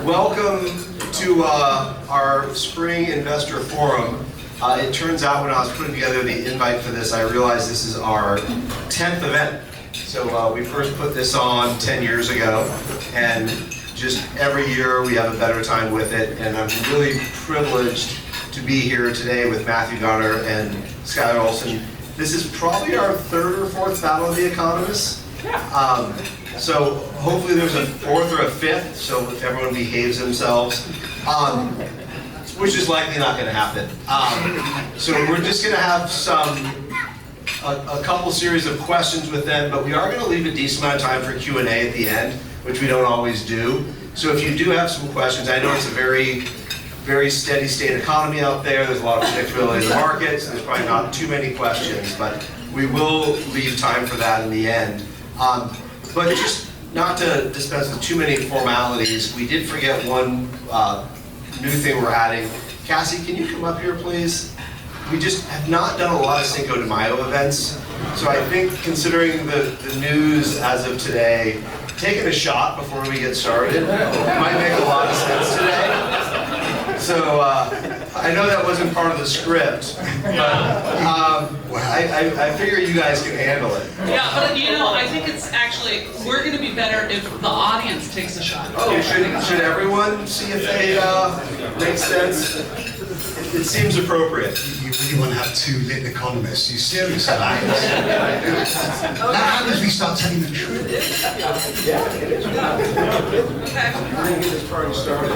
Welcome to our spring investor forum. It turns out when I was putting together the invite for this, I realized this is our 10th event. So we first put this on 10 years ago, and just every year we have a better time with it. And I'm really privileged to be here today with Matthew Gardner and Skylar Olsen. This is probably our third or fourth Battle of the Economists. So hopefully there's a fourth or a fifth, so if everyone behaves themselves, which is likely not going to happen. So we're just going to have a couple series of questions with them, but we are going to leave a decent amount of time for Q&A at the end, which we don't always do. So if you do have some questions, I know it's a very steady state economy out there. There's a lot of predictability in the markets. There's probably not too many questions, but we will leave time for that in the end. But just not to dispense with too many formalities, we did forget one new thing we're adding. Cassie, can you come up here, please? We just have not done a lot of Cinco de Mayo events, so I think considering the news as of today, taking a shot before we get started might make a lot of sense today. So I know that wasn't part of the script, but I figure you guys can handle it. Yeah, but you know, I think it's actually, we're going to be better if the audience takes a shot. Oh, should everyone see if they make sense? It seems appropriate. You really want to have two lit economists? Are you serious about this? Now, how does we start telling the truth? Okay. Get this party started.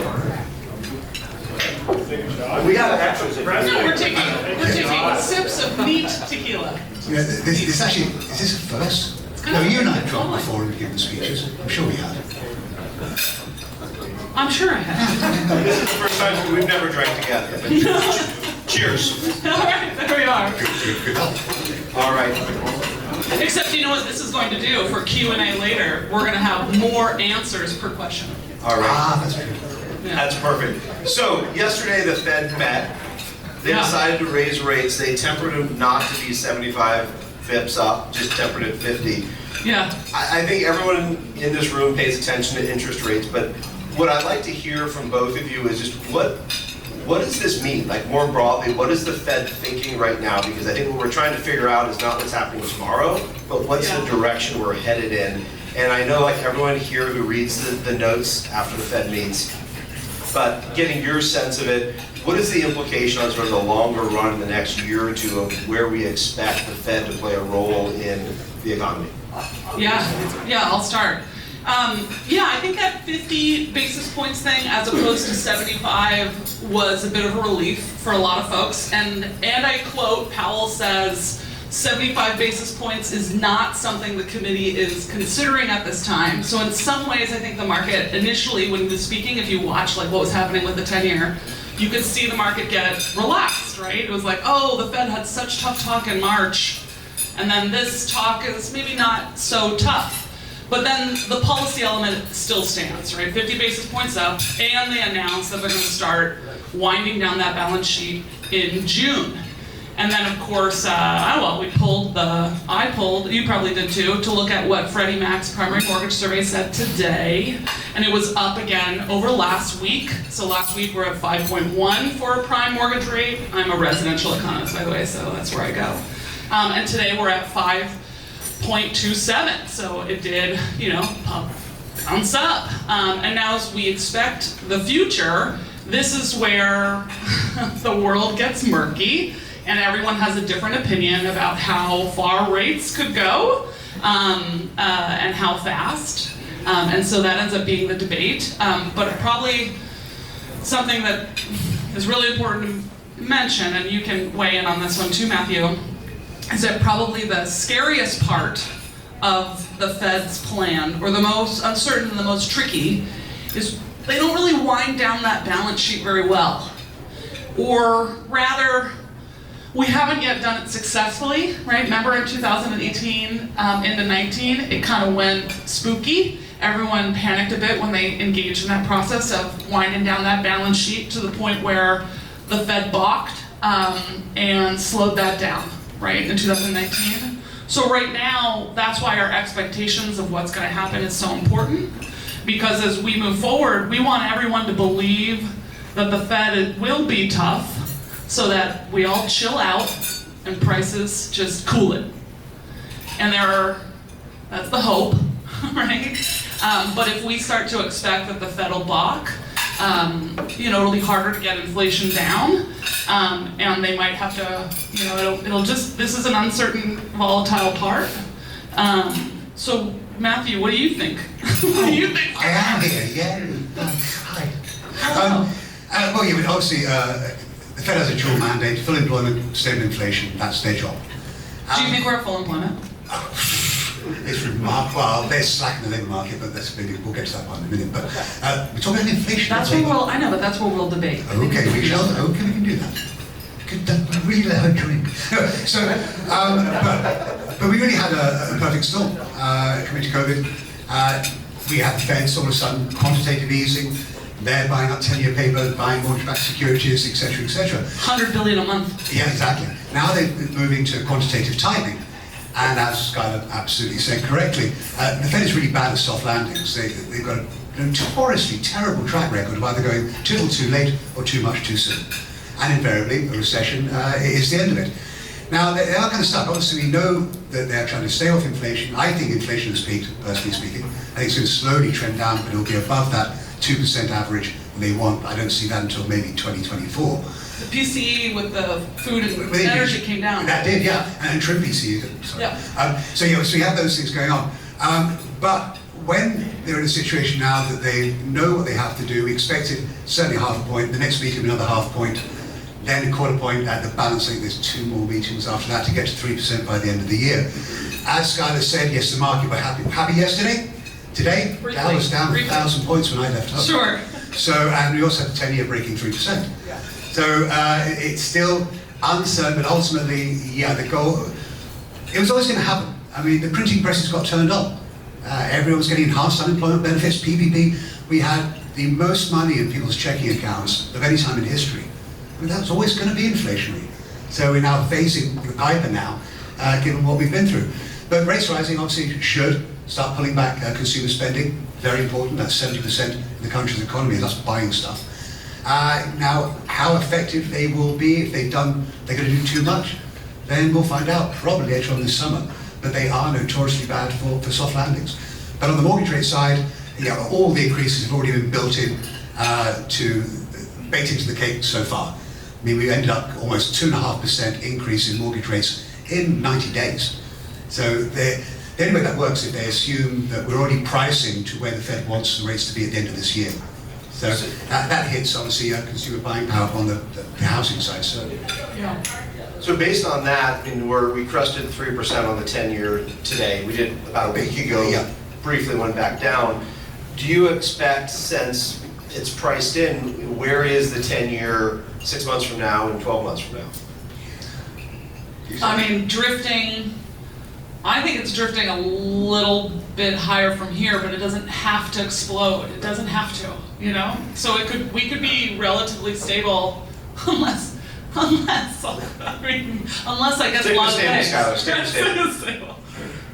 We have extras. No, we're taking sips of neat tequila. You know, this actually, is this a first? No, you and I have drunk before and we've given speeches. I'm sure we have. I'm sure I have. This is the first time we've never drank together. Cheers. All right, there we are. Good help. All right. Except you know what this is going to do for Q&A later? We're going to have more answers per question. All right. Ah, that's true. Yeah. That's perfect. So yesterday the Fed met. They decided to raise rates. They tempered them not to be 75 pips up, just tempered at 50. Yeah. I think everyone in this room pays attention to interest rates, but what I'd like to hear from both of you is just what does this mean? Like more broadly, what is the Fed thinking right now? Because I think what we're trying to figure out is not what's happening tomorrow, but what's the direction we're headed in. And I know like everyone here who reads the notes after the Fed meets, but getting your sense of it, what is the implication on sort of the longer run in the next year or two of where we expect the Fed to play a role in the economy? Yeah, I'll start. I think that 50 basis points thing as opposed to 75 was a bit of a relief for a lot of folks. And I quote, Powell says, 75 basis points is not something the committee is considering at this time. So in some ways, I think the market initially, when he was speaking, if you watch like what was happening with the 10-year, you could see the market get relaxed, right? It was like, oh, the Fed had such tough talk in March, and then this talk is maybe not so tough. But then the policy element still stands, right? 50 basis points up, and they announced that they're going to start winding down that balance sheet in June. And then, of course, I pulled, you probably did too, to look at what Freddie Mac's primary mortgage survey said today. And it was up again over last week. So last week we're at 5.1 for a prime mortgage rate. I'm a residential economist, by the way, so that's where I go. And today we're at 5.27. So it did, bounce up. And now as we expect the future, this is where the world gets murky. And everyone has a different opinion about how far rates could go and how fast. And so that ends up being the debate. But probably something that is really important to mention, and you can weigh in on this one too, Matthew, is that probably the scariest part of the Fed's plan, or the most uncertain and the most tricky, is they don't really wind down that balance sheet very well. Or rather, we haven't yet done it successfully, right? Remember in 2018 into 19, it kind of went spooky. Everyone panicked a bit when they engaged in that process of winding down that balance sheet to the point where the Fed balked and slowed that down, right, in 2019. So right now, that's why our expectations of what's going to happen is so important. Because as we move forward, we want everyone to believe that the Fed will be tough so that we all chill out and prices just cool it. And that's the hope, right? But if we start to expect that the Fed will balk, it'll be harder to get inflation down, and they might have to, this is an uncertain, volatile part. So, Matthew, what do you think? What do you think? I am here, yeah. Hi. Well, yeah, but obviously, the Fed has a dual mandate: full employment, stable inflation. That's their job. Do you think we're at full employment? It's remarkable. Well, there's slack in the labour market, but we'll get to that one in a minute. But we're talking about inflation. That's what we'll debate. Okay, we can do that. Don't really let her drink. So, but we really had a perfect storm coming to COVID. We had the Feds all of a sudden quantitative easing. They're buying up 10-year paper, buying mortgage-backed securities, etc., etc. $100 billion a month. Yeah, exactly. Now they're moving to quantitative tightening. And as Skylar absolutely said correctly, the Fed is really bad at soft landings. They've got a notoriously terrible track record of either going too little too late or too much too soon. And invariably, a recession is the end of it. Now, they are kind of stuck. Obviously, we know that they're trying to stay off inflation. I think inflation has peaked, personally speaking. I think it's going to slowly trend down, but it'll be above that 2% average they want. I don't see that until maybe 2024. The PCE with the food and energy came down. That did, yeah, and trim PCE. Sorry. Yeah. So we have those things going on. But when they're in a situation now that they know what they have to do, we expected certainly half a point, the next meeting another half point, then a quarter point at the balance. I think there's 2 more meetings after that to get to 3% by the end of the year. As Skylar said, yes, the market were happy yesterday. Today, Dow was down 1,000 points when I left home. Sure. So, and we also had the 10-year breaking 3%. Yeah. So it's still uncertain, but ultimately, yeah, the goal, it was always going to happen. I mean, the printing presses got turned on. Everyone was getting enhanced unemployment benefits, PPP. We had the most money in people's checking accounts of any time in history. I mean, that was always going to be inflationary. So we're now facing the piper now, given what we've been through. But rates rising obviously should start pulling back consumer spending. Very important. That's 70% of the country's economy, that's buying stuff. Now, how effective they will be if they're going to do too much, then we'll find out probably later on this summer. But they are notoriously bad for soft landings. But on the mortgage rate side, yeah, all the increases have already been built in baked into the cake so far. I mean, we ended up almost 2.5% increase in mortgage rates in 90 days. So the only way that works is if they assume that we're already pricing to where the Fed wants the rates to be at the end of this year. So that hits obviously consumer buying power on the housing side. So yeah. So based on that, I mean, we crested 3% on the 10-year today. We did about a week ago. Yeah. Briefly went back down. Do you expect, since it's priced in, where is the 10-year 6 months from now and 12 months from now? I mean, drifting. I think it's drifting a little bit higher from here, but it doesn't have to explode. It doesn't have to, So we could be relatively stable, unless I guess a lot of things. Stable.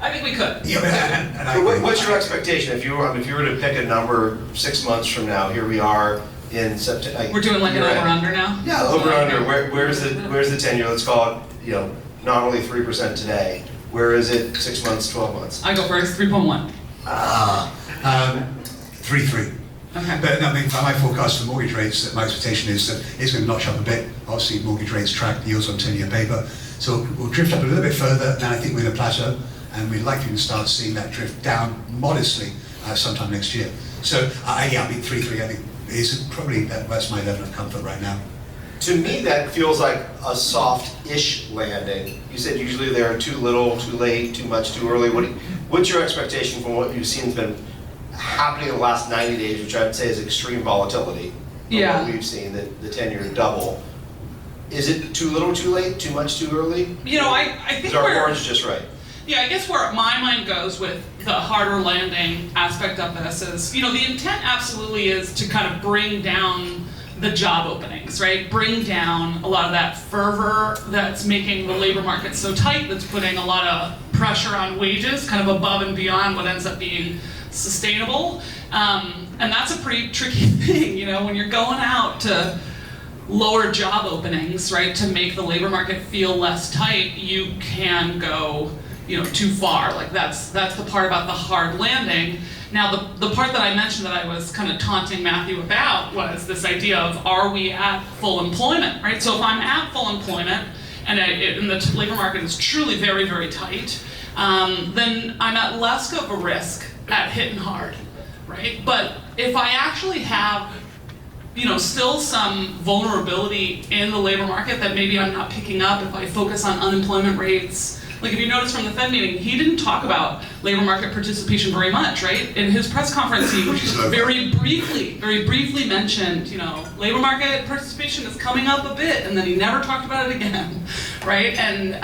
I think we could. Yeah, so what's your expectation if you were to pick a number 6 months from now? Here we are in September. We're doing like an over/under now. Yeah, over/under. Where's the 10-year? Let's call it not only 3% today. Where is it 6 months, 12 months? I go first. 3.1. 3.3. Okay. But I mean, by my forecast for mortgage rates, my expectation is that it's going to notch up a bit. Obviously, mortgage rates track yields on 10-year paper. So we'll drift up a little bit further, and I think we're in a plateau, and we're likely to start seeing that drift down modestly sometime next year. So, 3.3, I think, is probably, that's my level of comfort right now. To me, that feels like a soft-ish landing. You said usually they're too little, too late, too much, too early. What's your expectation from what you've seen has been happening in the last 90 days, which I would say is extreme volatility? Yeah. What we've seen, the 10-year double. Is it too little, too late, too much, too early? I think is our orange just right? Yeah, I guess where my mind goes with the harder landing aspect of this is, the intent absolutely is to kind of bring down the job openings, right? Bring down a lot of that fervor that's making the labor market so tight, that's putting a lot of pressure on wages, kind of above and beyond what ends up being sustainable. And that's a pretty tricky thing, you know, when you're going out to lower job openings, right, to make the labor market feel less tight, you can go, you know, too far. Like that's the part about the hard landing. Now the part that I mentioned that I was kind of taunting Matthew about was this idea of, are we at full employment, right? So if I'm at full employment and the labor market is truly very, very tight, then I'm at less of a risk at hitting hard, right? But if I actually have, you know, still some vulnerability in the labor market that maybe I'm not picking up if I focus on unemployment rates. Like if you notice from the Fed meeting, he didn't talk about labor market participation very much, right? In his press conference, he very briefly mentioned, you know, labor market participation is coming up a bit, and then he never talked about it again, right? And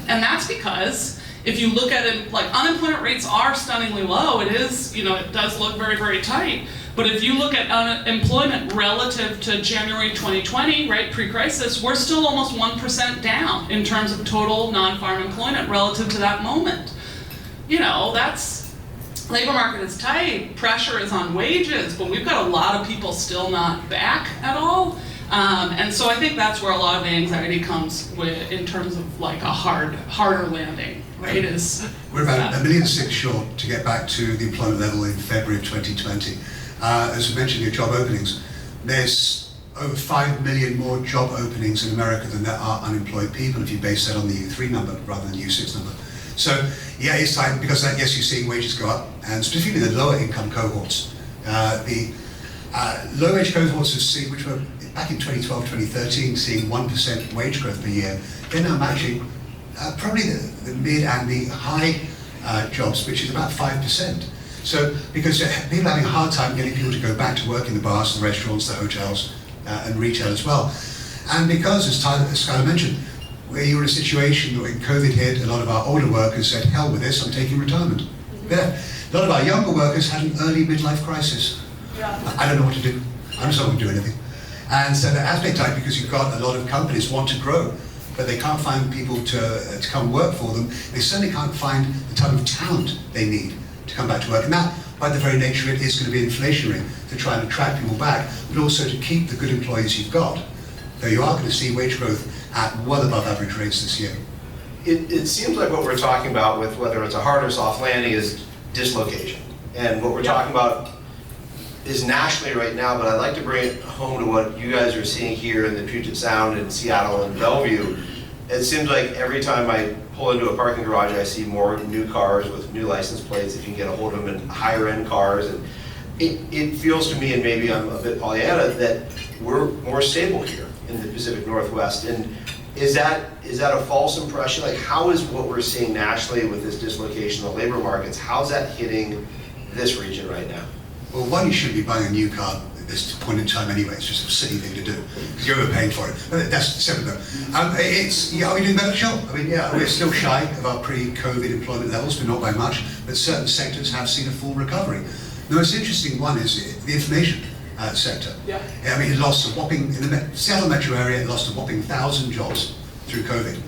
that's because if you look at it, like unemployment rates are stunningly low. It is, you know, it does look very, very tight. But if you look at unemployment relative to January 2020, right, pre-crisis, we're still almost 1% down in terms of total non-farm employment relative to that moment. You know, that's, labor market is tight, pressure is on wages, but we've got a lot of people still not back at all. And so I think that's where a lot of the anxiety comes with, in terms of like a harder landing, right? We're about 1.6 million short to get back to the employment level in February of 2020. As we mentioned, your job openings, there's over 5 million more job openings in America than there are unemployed people, if you base that on the U3 number rather than the U6 number. So yeah, it's time, because yes, you're seeing wages go up, and specifically the lower income cohorts. The low wage cohorts have seen, which were back in 2012, 2013, seeing 1% wage growth per year. They're now matching probably the mid and the high jobs, which is about 5%. So, because people are having a hard time getting people to go back to work in the bars, the restaurants, the hotels, and retail as well. And because, as Skylar mentioned, we were in a situation when COVID hit, a lot of our older workers said, hell with this, I'm taking retirement. Yeah. A lot of our younger workers had an early midlife crisis. Yeah. I don't know what to do. I'm just not going to do anything. And so that has been tight because you've got a lot of companies want to grow, but they can't find people to come work for them. They certainly can't find the type of talent they need to come back to work. And that, by the very nature of it, is going to be inflationary to try and attract people back, but also to keep the good employees you've got. Though you are going to see wage growth at well above average rates this year. It seems like what we're talking about with whether it's a hard or soft landing is dislocation. And what we're talking about is nationally right now, but I'd like to bring it home to what you guys are seeing here in the Puget Sound and Seattle and Bellevue. It seems like every time I pull into a parking garage, I see more new cars with new license plates, if you can get a hold of them, and higher end cars. And it feels to me, and maybe I'm a bit Pollyanna, that we're more stable here in the Pacific Northwest. And is that a false impression? Like, how is what we're seeing nationally with this dislocation of the labor markets, how's that hitting this region right now? Well, one, you shouldn't be buying a new car at this point in time anyway. It's just a silly thing to do because you're overpaying for it. But that's separate though. Are we doing better, Joel? I mean, yeah, we're still shy of our pre-COVID employment levels, but not by much. But certain sectors have seen a full recovery. The most interesting one is the information sector. Yeah. I mean, it lost a whopping, in the Seattle metro area, it lost a whopping 1,000 jobs through COVID.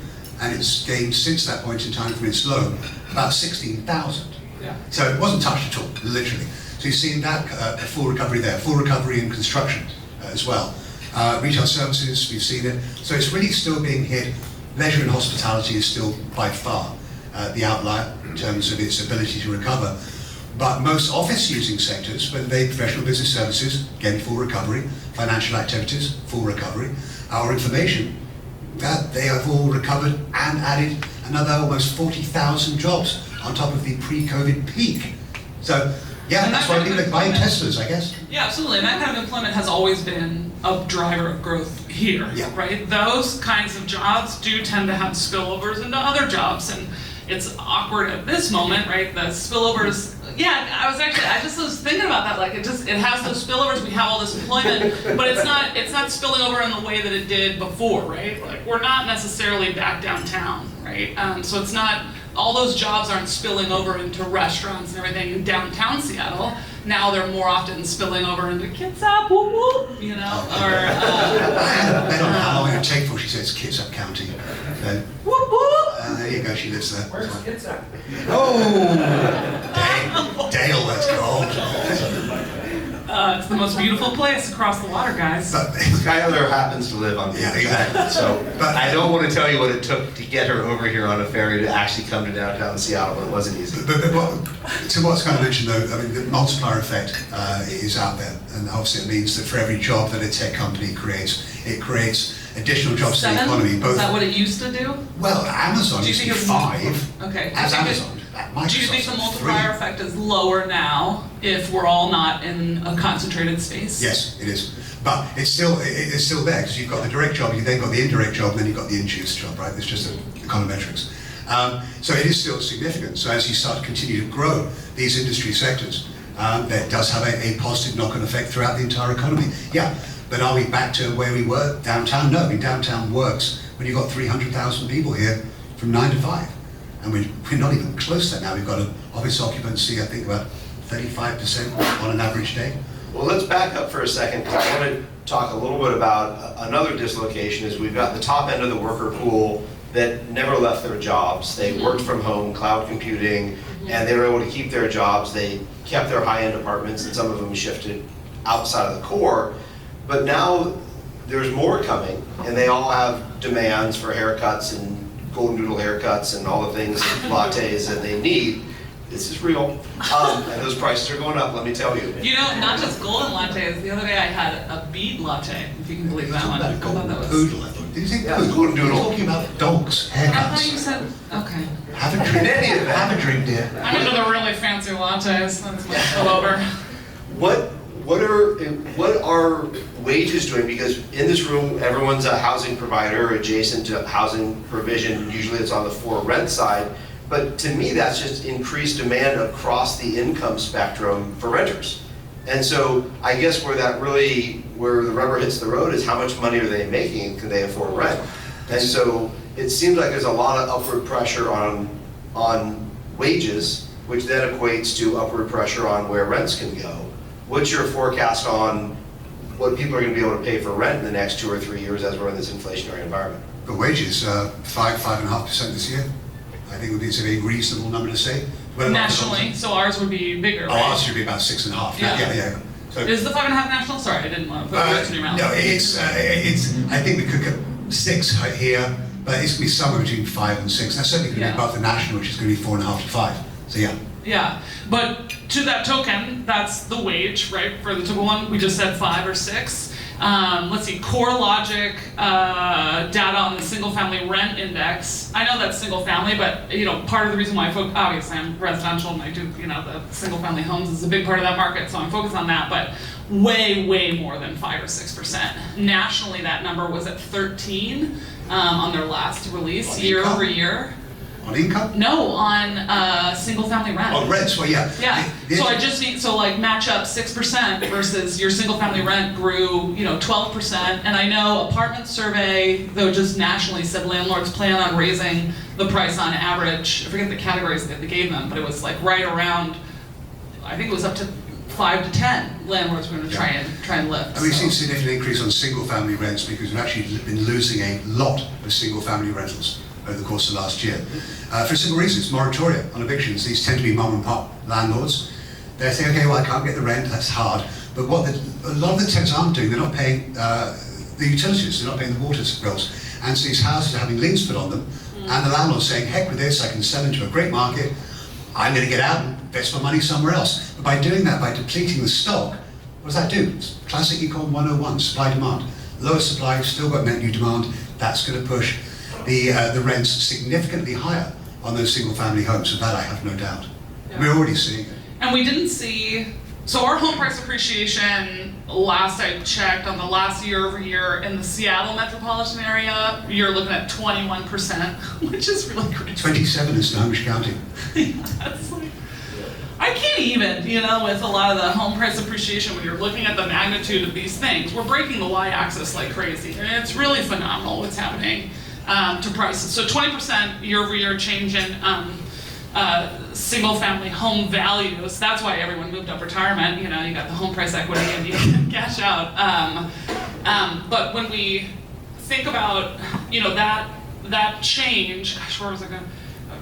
And it's gained since that point in time from its low about 16,000. Yeah. So it wasn't touched at all, literally. So you've seen that a full recovery there, full recovery in construction as well. Retail services, we've seen it. So it's really still being hit. Leisure and hospitality is still by far the outlier in terms of its ability to recover. But most office-using sectors, whether they professional business services, again, full recovery, financial activities, full recovery, our information, they have all recovered and added another almost 40,000 jobs on top of the pre-COVID peak. So, yeah, that's why people are buying Teslas, I guess. Yeah, absolutely. And that kind of employment has always been a driver of growth here, right? Those kinds of jobs do tend to have spillovers into other jobs, and it's awkward at this moment, right? The spillovers. Yeah, I just was thinking about that. Like, it has those spillovers. We have all this employment, but it's not spilling over in the way that it did before, right? Like, we're not necessarily back downtown, right? So it's not. All those jobs aren't spilling over into restaurants and everything in downtown Seattle. Now they're more often spilling over into Kitsap, whoop whoop, you know, or. I had a bet on how long it would take before she says Kitsap County. Whoop whoop. There you go, she lives there. Where's Kitsap? Oh, Dale, let's go. It's the most beautiful place across the water, guys. But Skylar happens to live on the Yeah, exactly. so But- I don't want to tell you what it took to get her over here on a ferry to actually come to downtown Seattle, but it wasn't easy. to what's kind of mentioned though, I mean, the multiplier effect is out there, and obviously it means that for every job that a tech company creates, it creates additional jobs in the economy. Is that what it used to do? Well, Amazon Do you used to think be it's 5 Okay. as Do you think Amazon. Microsoft's Do you think the at multiplier 3. effect is lower now if we're all not in a concentrated space? Yes, it is. But it's still there, because you've got the direct job, you've then got the indirect job, and then you've got the induced job, right? It's just econometrics. So it is still significant. So as you start to continue to grow these industry sectors, that does have a positive knock-on effect throughout the entire economy. Yeah, but are we back to where we were downtown? No, I mean, downtown works when you've got 300,000 people here from 9 to 5. And we're not even close to that now. We've got an office occupancy, I think, about 35% on an average day. Well, let's back up for a second, because I want to talk a little bit about another dislocation. Is we've got the top end of the worker pool that never left their jobs. They worked from home, cloud computing, and they were able to keep their jobs. They kept their high-end apartments, and some of them shifted outside of the core. But now there's more coming, and they all have demands for haircuts and golden doodle haircuts and all the things, lattes that they need. This is real. And those prices are going up, let me tell you. You know, not just golden lattes. The other day I had a bead latte, if you can believe that one. About a I thought golden that was. poodle, I thought. Did you think Yeah, poodle? golden doodle. You're talking about dogs, I thought you haircuts. said, okay. Have a drink. In any event. Have a drink, dear. I'm into the really fancy lattes. That's my spillover. What are wages doing? Because in this room, everyone's a housing provider adjacent to housing provision. Usually it's on the for rent side. But to me, that's just increased demand across the income spectrum for renters. And so I guess where the rubber hits the road is how much money are they making and can they afford rent? And so it seems like there's a lot of upward pressure on wages, which then equates to upward pressure on where rents can go. What's your forecast on what people are going to be able to pay for rent in the next 2 or 3 years as we're in this inflationary environment? The wages, 5.5% this year. I think would be a very reasonable number to say. Nationally, so ours would be bigger, Oh, right? ours should be about 6.5. Yeah. Yeah. So, Is the 5.5 national? Sorry, I didn't want to put words in your mouth. no, it's. I think we could get 6 here, but it's going to be somewhere between 5 and 6. That's certainly going to be above the national, which is going to be 4.5 to 5. So yeah. Yeah, but to that token, that's the wage, right? For the typical one, we just said 5 or 6. Let's see, CoreLogic data on the single family rent index. I know that's single family, but part of the reason why obviously I'm residential and I do, the single family homes is a big part of that market, so I'm focused on that, but way more than 5 or 6%. Nationally, that number was at 13 on their last release, year over year. On income? No, on single family rent. On rents, well, yeah. Yeah, so I just need, match up 6% versus your single family rent grew, 12%. And I know Apartment Survey, though just nationally said landlords plan on raising the price on average. I forget the categories that they gave them, but it was right around, I think it was up to 5 to 10 landlords were going to try and lift. And we've seen a significant increase on single family rents because we've actually been losing a lot of single family rentals over the course of last year. For a simple reason, it's moratoria on evictions. These tend to be mom and pop landlords. They're saying, okay, well, I can't get the rent, that's hard. But what a lot of the tenants aren't doing, they're not paying the utilities, they're not paying the water bills. And so these houses are having liens put on them, and the landlord's saying, heck with this, I can sell into a great market, I'm going to get out and invest my money somewhere else. But by doing that, by depleting the stock, what does that do? It's classic Econ 101, supply demand. Lower supply, still got net new demand, that's going to push the rents significantly higher on those single family homes, so that I have no doubt. Yeah. We're already seeing it. And we didn't see, so our home price appreciation, last I checked, on the last year over year in the Seattle metropolitan area, you're looking at 21%, which is really crazy. 27 is Snohomish County. That's I can't even, with a lot of the home price appreciation, when you're looking at the magnitude of these things, we're breaking the y-axis like crazy. And it's really phenomenal what's happening to prices. So 20% year over year change in single family home values. That's why everyone moved up retirement. You got the home price equity and you can cash out. But when we think about, that change, gosh, where was I going?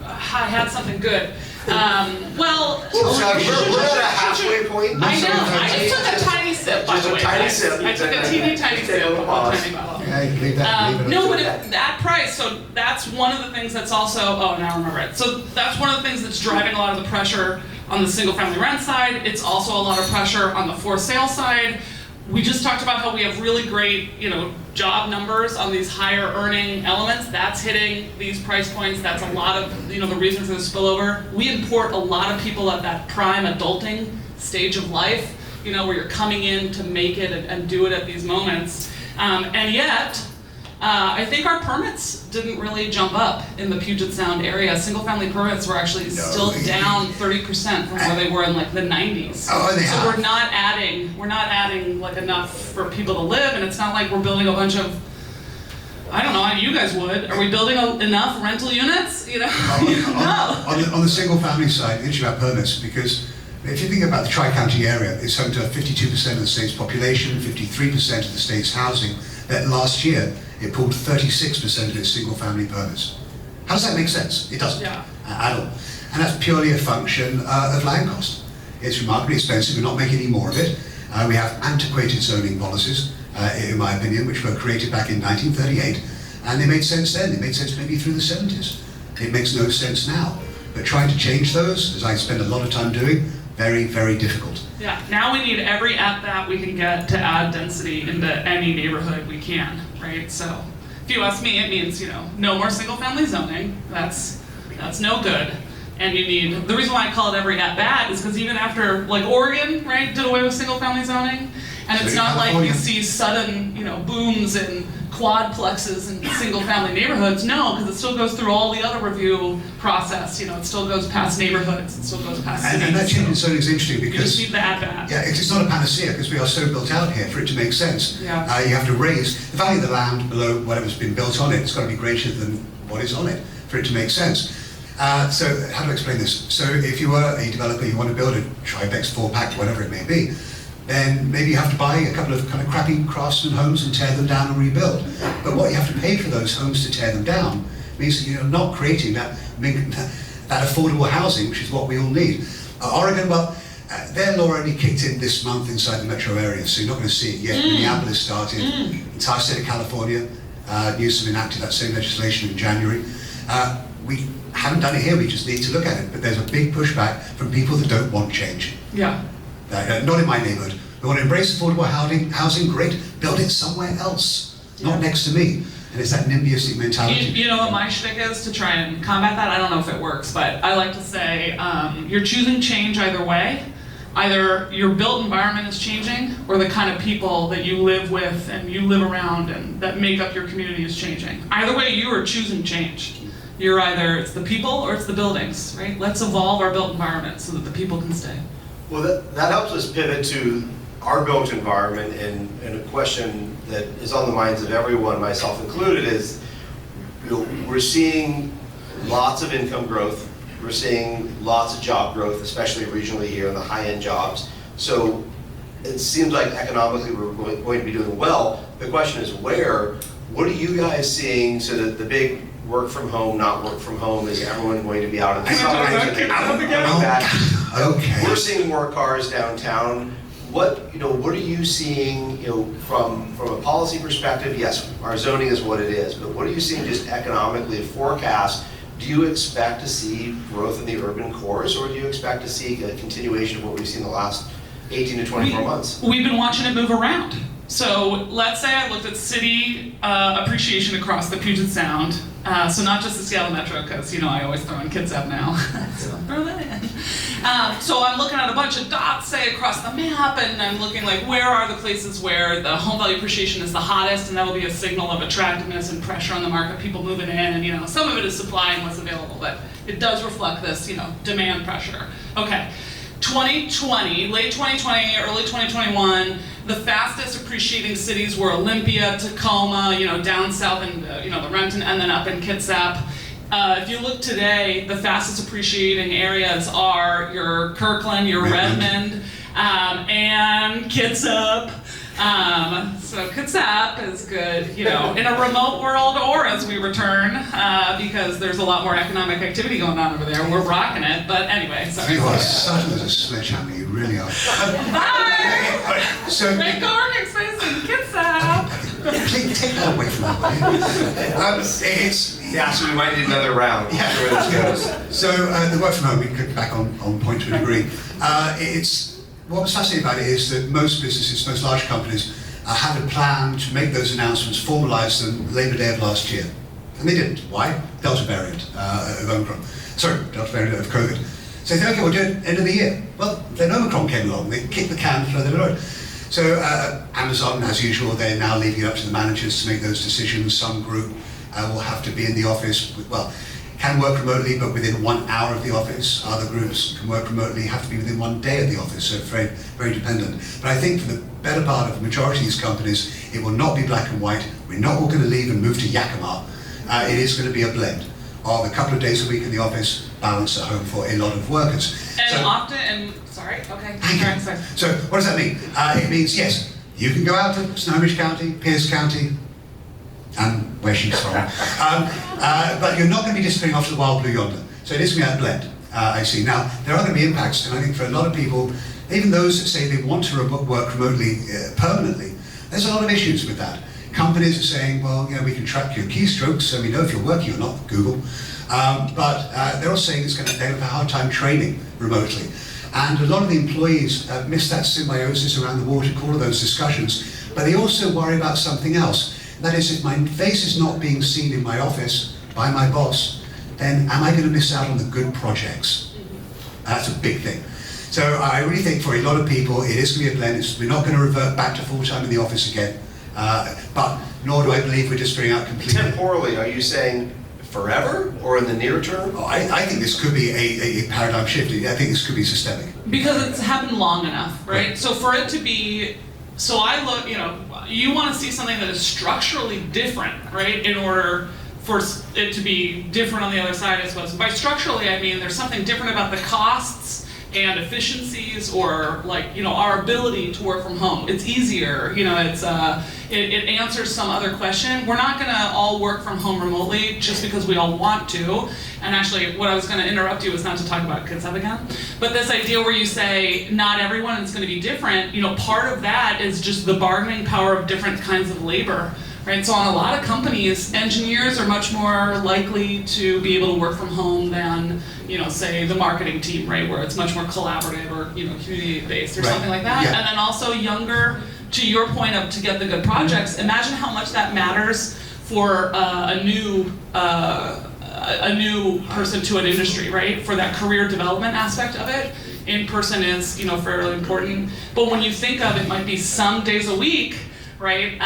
I had something good. Well, We're at a halfway point. I know. I just took a tiny sip. By Just the a way, tiny guys. sip. I took a teeny tiny sip of a tiny bottle. Yeah, you can leave that. No, but at that price, so that's one of the things that's also, oh, now I remember it. So that's one of the things that's driving a lot of the pressure on the single family rent side. It's also a lot of pressure on the for sale side. We just talked about how we have really great, job numbers on these higher earning elements. That's hitting these price points. That's a lot of, the reason for the spillover. We import a lot of people at that prime adulting stage of life, where you're coming in to make it and do it at these moments. And yet, I think our permits didn't really jump up in the Puget Sound area. Single family permits were actually still down 30% from where they were in like the 90s. Oh, they so have. we're not adding like enough for people to live, and it's not like we're building a bunch of, I don't know how you guys would. Are we building enough rental units? No. On the single family side, the issue about permits, because if you think about the Tri-County area, it's home to 52% of the state's population, 53% of the state's housing. That last year, it pulled 36% of its single family permits. How does that make sense? It doesn't at all. And that's purely a function of land cost. It's remarkably expensive. We're not making any more of it. We have antiquated zoning policies, in my opinion, which were created back in 1938. And they made sense then. They made sense maybe through the 70s. It makes no sense now. But trying to change those, as I spend a lot of time doing, very, very difficult. Yeah, now we need every at-bat we can get to add density into any neighborhood we can, right? So if you ask me, it means, no more single-family zoning. That's no good. And you need, the reason why I call it every at-bat is because even after, like Oregon, right, did away with single-family zoning, and it's not like you see sudden, booms in quadplexes in single-family neighborhoods. No, because it still goes through all the other review process. It still goes past neighborhoods. It still goes past cities. And that change in zoning is interesting because you just need the at-bat. Yeah, it's not a panacea because we are so built out here for it to make sense. Yeah. You have to raise the value of the land below whatever's been built on it. It's got to be greater than what is on it for it to make sense. So how do I explain this? So if you were a developer, you want to build a triplex, four-pack, whatever it may be, then maybe you have to buy a couple of kind of crappy craftsman homes and tear them down and rebuild. But what you have to pay for those homes to tear them down means that you're not creating that affordable housing, which is what we all need. Oregon, well, their law only kicked in this month inside the metro area, so you're not going to see it yet. Minneapolis started, entire state of California, Newsom enacted that same legislation in January. We haven't done it here, we just need to look at it, but there's a big pushback from people that don't want change. Yeah. Not in my neighborhood. We want to embrace affordable housing, great, build it somewhere else, not next to me. And it's that NIMBYistic mentality. You know what my shtick is to try and combat that? I don't know if it works, but I like to say you're choosing change either way. Either your built environment is changing, or the kind of people that you live with and you live around and that make up your community is changing. Either way, you are choosing change. You're either, it's the people or it's the buildings, right? Let's evolve our built environment so that the people can stay. Well, that helps us pivot to our built environment, and a question that is on the minds of everyone, myself included, is we're seeing lots of income growth. We're seeing lots of job growth, especially regionally here in the high-end jobs. So it seems like economically we're going to be doing well. The question is where? What are you guys seeing so that the big work from home, not work from home, is everyone going to be out of the Okay. We're seeing more cars downtown. What are you seeing, from a policy perspective? Yes, our zoning is what it is, but what are you seeing just economically, a forecast? Do you expect to see growth in the urban cores, or do you expect to see a continuation of what we've seen the last 18 to 24 months? We've been watching it move around. So let's say I looked at city appreciation across the Puget Sound. So not just the Seattle Metro, because I always throw in Kitsap now. So throw that in. So I'm looking at a bunch of dots, say, across the map, and I'm looking like where are the places where the home value appreciation is the hottest, and that will be a signal of attractiveness and pressure on the market, people moving in, and some of it is supply and what's available, but it does reflect this, demand pressure. Okay. 2020, late 2020, early 2021, the fastest appreciating cities were Olympia, Tacoma, down south in the Renton, and then up in Kitsap. If you look today, the fastest appreciating areas are your Kirkland, your Redmond, and Kitsap, So Kitsap is good, you know, in a remote world or as we return, because there's a lot more economic activity going on over there. We're rocking it, but anyway, sorry. You are subtle as a sledgehammer, you really are. Bye! So, Great co-working space in Kitsap! take that away from that. Yeah, so we might need another round. Yeah. Where this goes. So the work from home, we click back on point to a degree. What was fascinating about it is that most businesses, most large companies, had a plan to make those announcements, formalise them Labor Day of last year. And they didn't. Why? Delta variant of Omicron. Sorry, Delta variant of COVID. So they said, okay, we'll do it end of the year. Well, then Omicron came along. They kicked the can further down the road. So Amazon, as usual, they're now leaving it up to the managers to make those decisions. Some group will have to be in the office, can work remotely, but within 1 hour of the office. Other groups can work remotely, have to be within 1 day of the office, so very, very dependent. But I think for the better part of the majority of these companies, it will not be black and white. We're not all going to leave and move to Yakima. It is going to be a blend of a couple of days a week in the office, balance at home for a lot of workers. And sorry, okay. Sorry. So what does that mean? It means, yes, you can go out to Snohomish County, Pierce County, and where she's from. But you're not going to be disappearing off to the wild blue yonder. So it is going to be a blend, I see. Now, there are going to be impacts, and I think for a lot of people, even those that say they want to work remotely permanently, there's a lot of issues with that. Companies are saying, well, you know, we can track your keystrokes, so we know if you're working or not, Google. But they're also saying they have a hard time training remotely. And a lot of the employees miss that symbiosis around the water cooler, those discussions, but they also worry about something else. That is, if my face is not being seen in my office by my boss, then am I going to miss out on the good projects? That's a big thing. So I really think for a lot of people, it is going to be a blend. We're not going to revert back to full-time in the office again, but nor do I believe we're disappearing out completely. Temporally, are you saying forever or in the near term? Oh, I think this could be a paradigm shift. I think this could be systemic. Because it's happened long enough, right? So for it to be, I look, you know, you want to see something that is structurally different, right? In order for it to be different on the other side, I suppose. By structurally, I mean there's something different about the costs and efficiencies, or like, you know, our ability to work from home. It's easier, you know, it answers some other question. We're not gonna all work from home remotely just because we all want to. And actually, what I was gonna interrupt you was not to talk about Kitsap again, but this idea where you say not everyone is gonna be different, you know, part of that is just the bargaining power of different kinds of labor. Right, so on a lot of companies, engineers are much more likely to be able to work from home than, you know, say the marketing team, right, where it's much more collaborative or, you know, community-based or something like that. Yeah. And then also younger, to your point of to get the good projects, imagine how much that matters for a new person to an industry, right, for that career development aspect of it. In person is, you know, fairly important. But when you think of it, might be some days a week, right,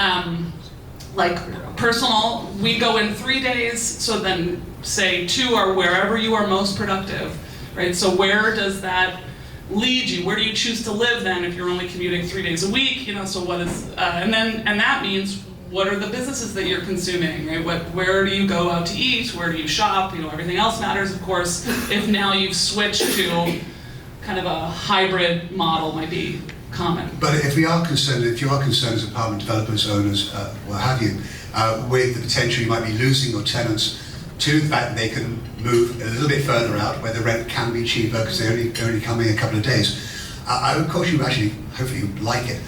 like personal, we go in 3 days, so then say 2 are wherever you are most productive, right? So where does that lead you? Where do you choose to live then if you're only commuting 3 days a week? You know, so what is, and that means what are the businesses that you're consuming, right? Where do you go out to eat? Where do you shop? You know, everything else matters, of course, if now you've switched to kind of a hybrid model might be common. But if you are concerned as apartment developers, owners, what have you, with the potential you might be losing your tenants to the fact that they can move a little bit further out where the rent can be cheaper because they're only coming a couple of days, I would caution you, actually, hopefully you like it,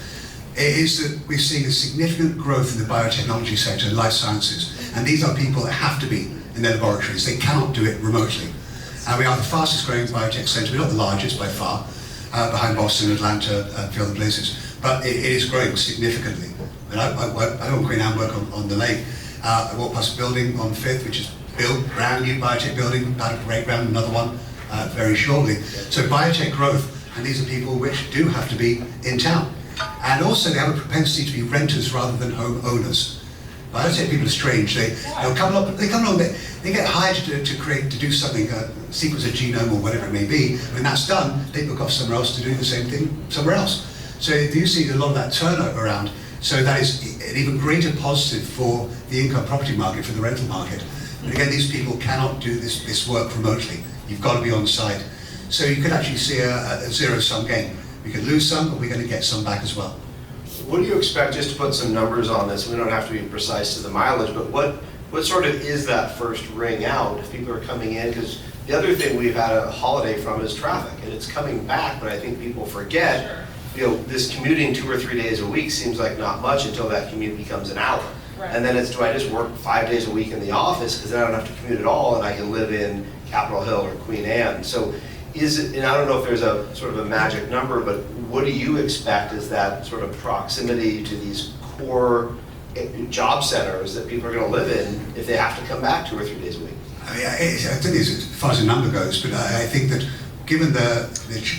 is that we're seeing a significant growth in the biotechnology sector and life sciences. And these are people that have to be in their laboratories. They cannot do it remotely. We are the fastest growing biotech centre. We're not the largest by far, behind Boston, Atlanta, and a few other places. But it is growing significantly. And I don't want Queen Anne work on the lake. I walked past a building on 5th, which is built, brand new biotech building, about to break ground, another one very shortly. So biotech growth, and these are people which do have to be in town. And also they have a propensity to be renters rather than home owners. Biotech people are strange. They'll come along, they get hired to do something, sequence a genome or whatever it may be. When that's done, they book off somewhere else to do the same thing somewhere else. So you see a lot of that turnover around. So that is an even greater positive for the income property market, for the rental market. And again, these people cannot do this work remotely. You've got to be on site. So you could actually see a zero-sum game. We could lose some, but we're going to get some back as well. what do you expect, just to put some numbers on this, we don't have to be precise to the mileage, but what sort of is that first ring out if people are coming in? Because the other thing we've had a holiday from is traffic, and it's coming back, but I think people forget, this commuting 2 or 3 days a week seems like not much until that commute becomes an hour. Right. And then it's, do I just work 5 days a week in the office, because then I don't have to commute at all, and I can live in Capitol Hill or Queen Anne. So is it, and I don't know if there's a sort of a magic number, but what do you expect is that sort of proximity to these core job centers that people are going to live in if they have to come back 2 or 3 days a week? I think it's as far as the number goes, but I think that given the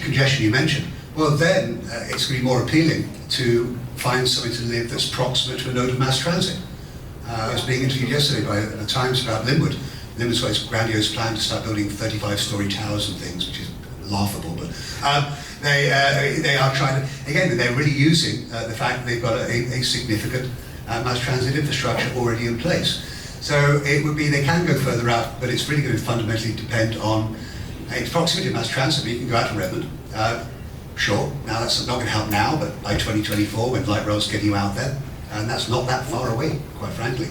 congestion you mentioned, well then it's going to be more appealing to find something to live that's proximate to a node of mass transit. I was being interviewed yesterday by the Times about Linwood. Linwood's got its grandiose plan to start building 35-story towers and things, which is laughable, but they are trying to, again, they're really using the fact that they've got a significant mass transit infrastructure already in place. So it would be, they can go further out, but it's really going to fundamentally depend on its proximity to mass transit. You can go out to Redmond, sure, now that's not going to help now, but by 2024 when light rail's getting you out there, and that's not that far away, quite frankly.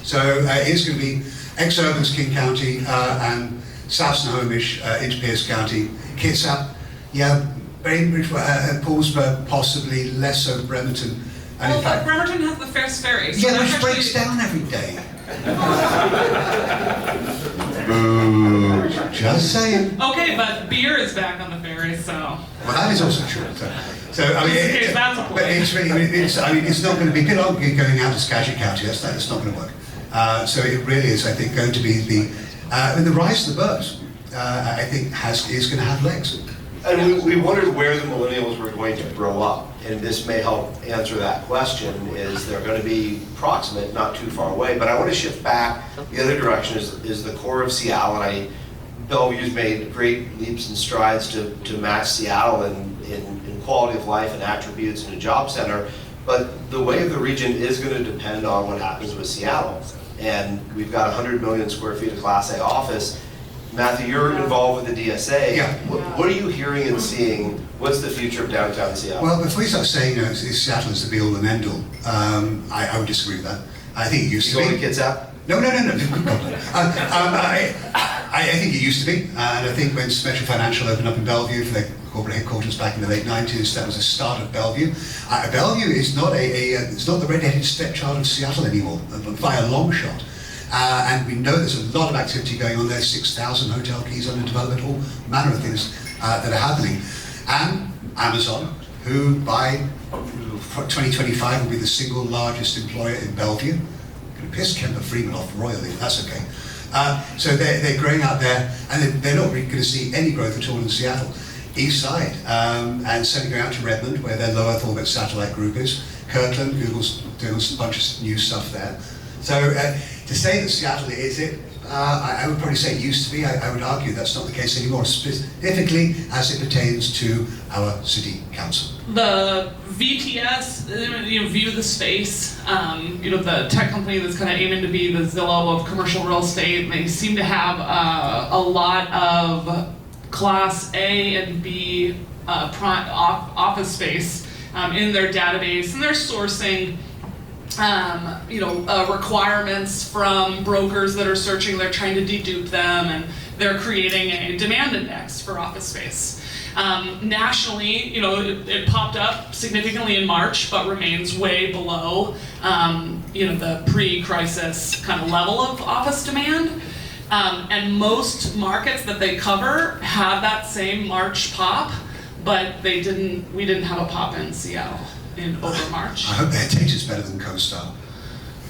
So it's going to be ex-Urbans, King County, and South Snohomish into Pierce County, Kitsap, yeah, Bainbridge, Paulsboro, possibly less so Bremerton. And Well, in fact, but Bremerton has the Ferris ferry. So yeah, that's which actually- breaks down every day. Boo, just saying. Okay, but beer is back on the ferry, so. Well, that is also true. So I mean, Okay, that's a point. but it's really, it's not going to be people aren't going out to Skagit County. That's not going to work. So it really is, I think, going to be the rise of the burbs. I think is going to have legs. And we wondered where the millennials were going to grow up, and this may help answer that question, is they're going to be proximate, not too far away, but I want to shift back. The other direction is the core of Seattle, and Bellevue's made great leaps and strides to match Seattle in quality of life and attributes and a job center, but the way of the region is going to depend on what happens with Seattle. And we've got 100 million square feet of Class A office. Matthew, you're involved with the DSA. Yeah. What are you hearing and seeing? What's the future of downtown Seattle? Well, before you start saying Seattle is the be-all and end-all, I would disagree with that. I think it used You to going be. to kids out? No. I think it used to be, and I think when Metro Financial opened up in Bellevue for their corporate headquarters back in the late 90s, that was the start of Bellevue. Bellevue is not it's not the red-headed stepchild of Seattle anymore, by a long shot. And we know there's a lot of activity going on there, 6,000 hotel keys under development, all manner of things that are happening. And Amazon, who by 2025 will be the single largest employer in Bellevue. Going to piss Kemper Freeman off royally, that's okay. So they're growing out there, and they're not really going to see any growth at all in Seattle. East Side, and certainly going out to Redmond, where their low Earth orbit satellite group is. Kirkland, Google's doing a bunch of new stuff there. So to say that Seattle is it, I would probably say it used to be. I would argue that's not the case anymore, specifically as it pertains to our city council. The VTS, View the Space, the tech company that's kind of aiming to be the Zillow of commercial real estate, they seem to have a lot of Class A and B office space in their database, and they're sourcing requirements from brokers that are searching. They're trying to dedupe them, and they're creating a demand index for office space. Nationally, it popped up significantly in March, but remains way below, the pre-crisis kind of level of office demand. And most markets that they cover have that same March pop, but we didn't have a pop in Seattle in over March. I hope their data's better than CoStar.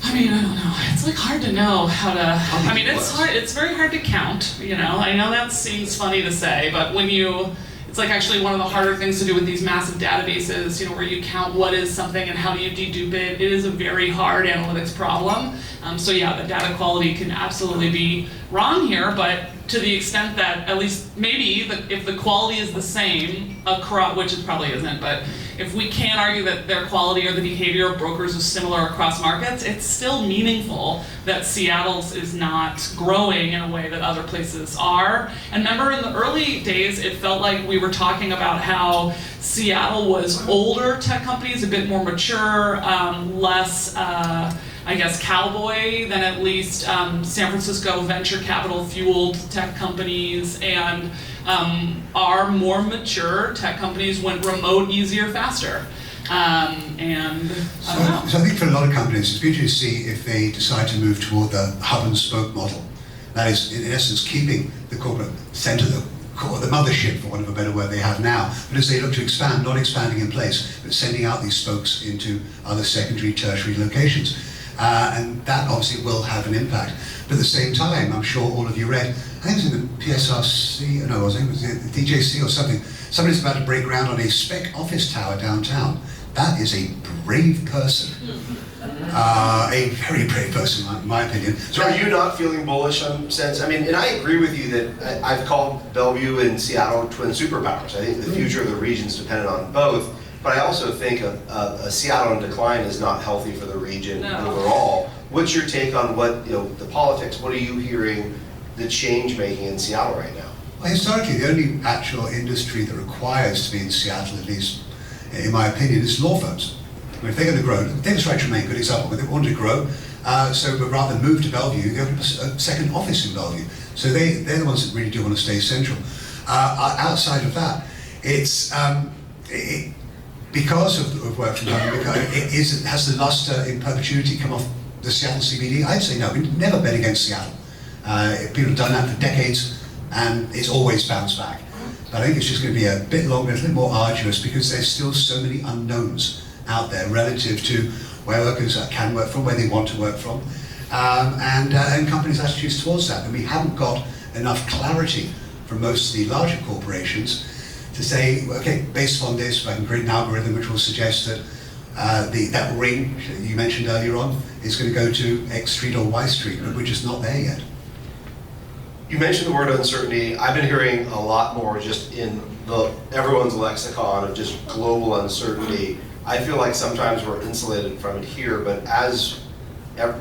I mean, I don't know. It's like hard to know how to. It's hard. It's very hard to count. I know that seems funny to say, but it's like actually one of the harder things to do with these massive databases. Where you count what is something and how do you dedupe it. It is a very hard analytics problem. So yeah, the data quality can absolutely be wrong here, but to the extent that at least maybe if the quality is the same across, which it probably isn't, but if we can't argue that their quality or the behavior of brokers is similar across markets, it's still meaningful that Seattle's is not growing in a way that other places are. And remember, in the early days, it felt like we were talking about how Seattle was older tech companies, a bit more mature, less, I guess, cowboy than at least San Francisco venture capital fueled tech companies, and our more mature tech companies went remote easier, faster. And I don't know. So I think for a lot of companies, it's good to see if they decide to move toward the hub and spoke model. That is, in essence, keeping the corporate center, the mothership, for want of a better word, they have now. But as they look to expand, not expanding in place, but sending out these spokes into other secondary, tertiary locations. And that obviously will have an impact. But at the same time, I'm sure all of you read, I think it was in the PSRC, no, I think it was the DJC or something, somebody's about to break ground on a spec office tower downtown. That is a brave person. A very brave person, in my opinion. So are you not feeling bullish on sense? I mean, and I agree with you that I've called Bellevue and Seattle twin superpowers. I think the future of the region's dependent on both. But I also think a Seattle in decline is not healthy for the region overall. What's your take on what, the politics, what are you hearing the change making in Seattle right now? Well, historically, the only actual industry that requires to be in Seattle, at least in my opinion, is law firms. I mean, if they're going to grow, Davis Wright remain a good example, but they want to grow, but rather than move to Bellevue, they open a second office in Bellevue. So they're the ones that really do want to stay central. Outside of that, it's because of work from home, has the luster in perpetuity come off the Seattle CBD? I'd say no. We've never bet against Seattle. People have done that for decades, and it's always bounced back. But I think it's just going to be a bit longer, a little more arduous, because there's still so many unknowns out there relative to where workers can work from, where they want to work from, and companies' attitudes towards that. And we haven't got enough clarity from most of the larger corporations to say, okay, based on this, I can create an algorithm which will suggest that that ring you mentioned earlier on is going to go to X Street or Y Street, but we're just not there yet. You mentioned the word uncertainty. I've been hearing a lot more just in everyone's lexicon of just global uncertainty. I feel like sometimes we're insulated from it here, but as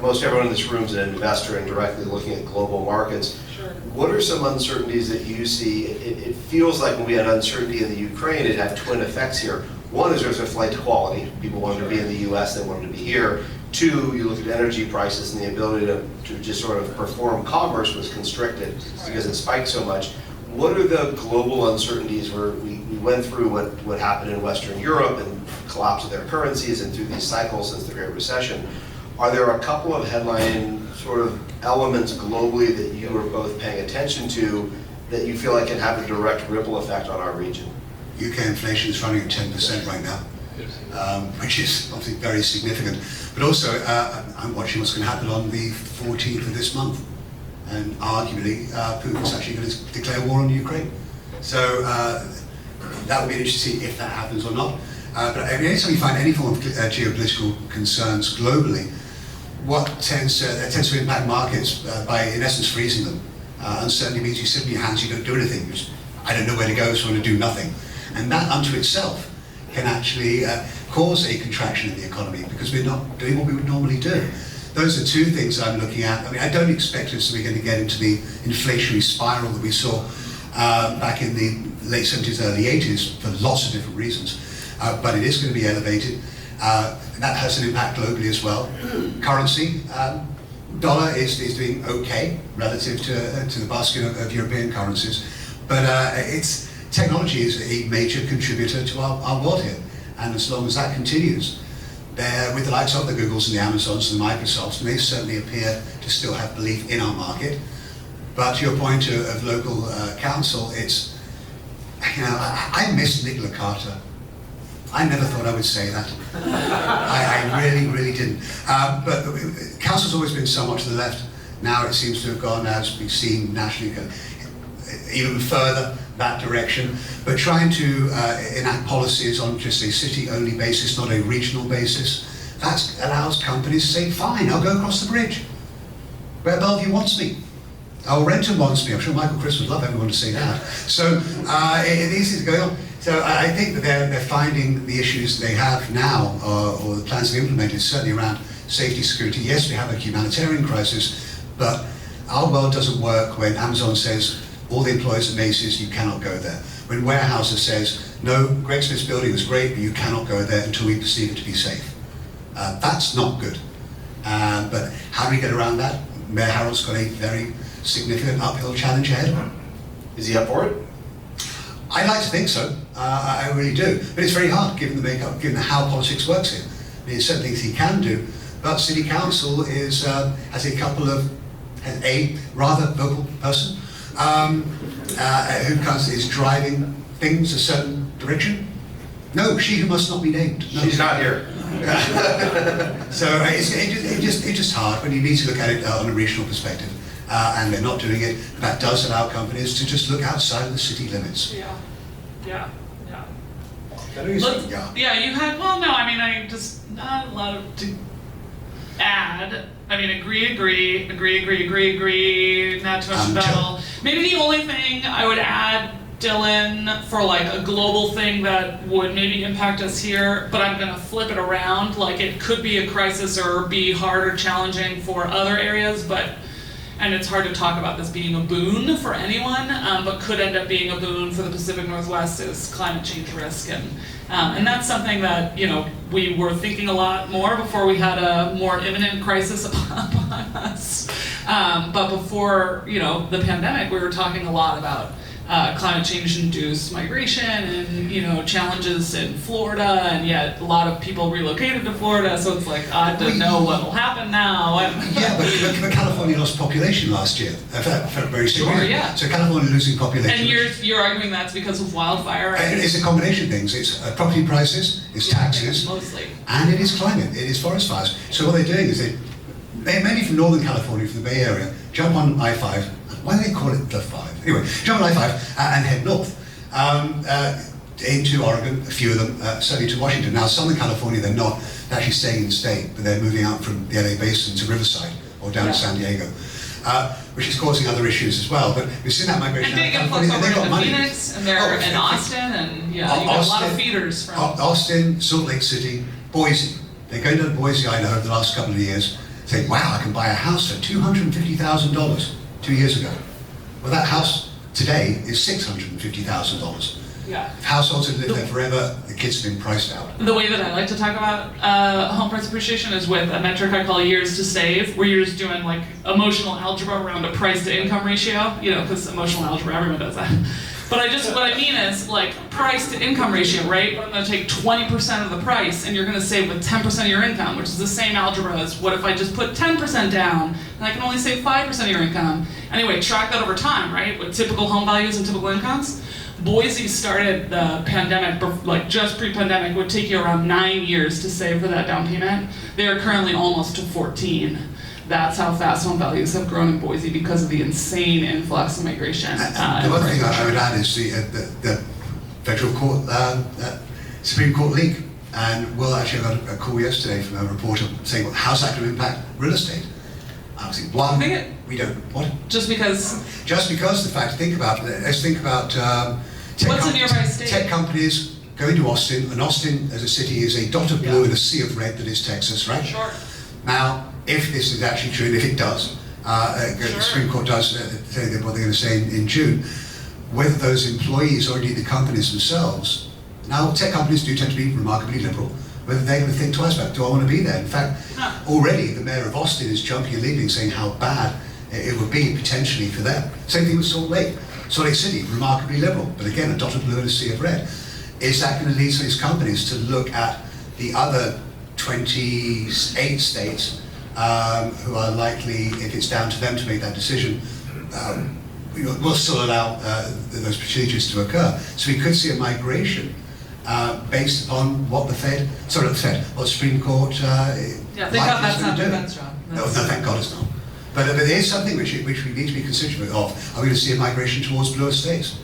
most everyone in this room is an investor and directly looking at global markets, what are some uncertainties that you see? It feels like when we had uncertainty in the Ukraine, it had twin effects here. One is there's a flight to quality. People wanted to be in the US, they wanted to be here. Two, you look at energy prices and the ability to just sort of perform commerce was constricted because it spiked so much. What are the global uncertainties where we went through what happened in Western Europe and collapse of their currencies and through these cycles since the Great Recession? Are there a couple of headline sort of elements globally that you are both paying attention to that you feel like can have a direct ripple effect on our region? UK inflation is running at 10% right now, which is obviously very significant. But also, I'm watching what's going to happen on the 14th of this month. And arguably, Putin's actually going to declare war on Ukraine. So that will be interesting to see if that happens or not. But anytime you find any form of geopolitical concerns globally, what tends to impact markets by, in essence, freezing them. Uncertainty means you sit in your hands, you don't do anything. I don't know where to go, so I'm going to do nothing. And that unto itself can actually cause a contraction in the economy because we're not doing what we would normally do. Those are two things I'm looking at. I mean, I don't expect us to be going to get into the inflationary spiral that we saw back in the late 70s, early 80s for lots of different reasons. But it is going to be elevated. That has an impact globally as well. Currency, dollar is doing okay relative to the basket of European currencies. But technology is a major contributor to our world here. And as long as that continues, with the likes of the Googles and the Amazons and the Microsofts, and they certainly appear to still have belief in our market. But to your point of local council, it's, I miss Nicola Carter. I never thought I would say that. I really, really didn't. But council's always been so much to the left. Now it seems to have gone, as we've seen nationally, even further that direction. But trying to enact policies on just a city-only basis, not a regional basis, that allows companies to say, fine, I'll go across the bridge where Bellevue wants me. Oh, Renton wants me. I'm sure Michael Chris would love everyone to say that. So it is easy to go on. So I think that they're finding the issues they have now, or the plans they've implemented, certainly around safety, security. Yes, we have a humanitarian crisis, but our world doesn't work when Amazon says, all the employees at Macy's, you cannot go there. When Weyerhaeuser says, no, Greg Smith's building was great, but you cannot go there until we perceive it to be safe. That's not good. But how do we get around that? Mayor Harold's got a very significant uphill challenge ahead of him. Is he up for it? I'd like to think so. I really do. But it's very hard, given the makeup, given how politics works here. I mean, there's certain things he can do, but City Council has a rather vocal person who is driving things a certain direction. No, she who must not be named. No. She's not here. So it's just hard when you need to look at it on a regional perspective, and they're not doing it. That does allow companies to just look outside of the city limits. Yeah. Yeah. You had, well, no, I mean, I just, not a lot to add. I mean, agree, not too much battle. Maybe the only thing I would add, Dylan, for like a global thing that would maybe impact us here, but I'm gonna flip it around, like it could be a crisis or be hard or challenging for other areas, and it's hard to talk about this being a boon for anyone, but could end up being a boon for the Pacific Northwest is climate change risk. And that's something that, we were thinking a lot more before we had a more imminent crisis upon us. But before, the pandemic, we were talking a lot about climate change-induced migration and, challenges in Florida, and yet a lot of people relocated to Florida, so it's like, I don't know what will happen now. Yeah, but California lost population last year, very significantly. Sure, yeah. So California losing population. And you're arguing that's because of wildfire? It's a combination of things. It's property prices, it's taxes, mostly, and it is climate, it is forest fires. So what they're doing is many from Northern California, from the Bay Area, jump on I-5. Why do they call it the 5? Anyway, jump on I-5 and head north into Oregon, a few of them, certainly to Washington. Now, Southern California, they're not. They're actually staying in state, but they're moving out from the LA basin to Riverside or down to San Diego, which is causing other issues as well. But we've seen that migration out of California, and they've got money. Phoenix, and they're in Austin, and you got a lot of feeders from Austin, Salt Lake City, Boise. They're going to Boise, Idaho, the last couple of years, saying, wow, I can buy a house for $250,000 2 years ago. Well, that house today is $650,000. Yeah. Households have lived there forever, the kids have been priced out. The way that I like to talk about home price appreciation is with a metric I call years to save, where you're just doing like emotional algebra around a price to income ratio, because emotional algebra, everyone does that. But what I mean is like price to income ratio, right? I'm gonna take 20% of the price and you're gonna save with 10% of your income, which is the same algebra as what if I just put 10% down and I can only save 5% of your income. Anyway, track that over time, right? With typical home values and typical incomes. Boise started the pandemic, like just pre-pandemic, would take you around 9 years to save for that down payment. They are currently almost to 14. That's how fast home values have grown in Boise because of the insane influx of migration. The one thing I would add is the federal court, Supreme Court leak. And Will actually got a call yesterday from a reporter saying, well, how's that going to impact real estate? I was thinking, one, we don't, what? Just because the fact, let's think about what's a nearby state? Tech companies going to Austin, and Austin as a city is a dot of blue in a sea of red that is Texas, right? Sure. Now, if this is actually true, and if it does, the Supreme Court does say what they're going to say in June, whether those employees or indeed the companies themselves, now tech companies do tend to be remarkably liberal, whether they're going to think twice about, do I want to be there? In fact, already the mayor of Austin is jumping and leaping, saying how bad it would be potentially for them. Same thing with Salt Lake. Salt Lake City, remarkably liberal, but again, a dot of blue in a sea of red. Is that going to lead some of these companies to look at the other 28 states who are likely, if it's down to them to make that decision, will still allow those procedures to occur. So we could see a migration based upon what what the Supreme Court thank God that's not the defense job. No, thank God it's not. But there is something which we need to be considerate of. Are we going to see a migration towards bluer states?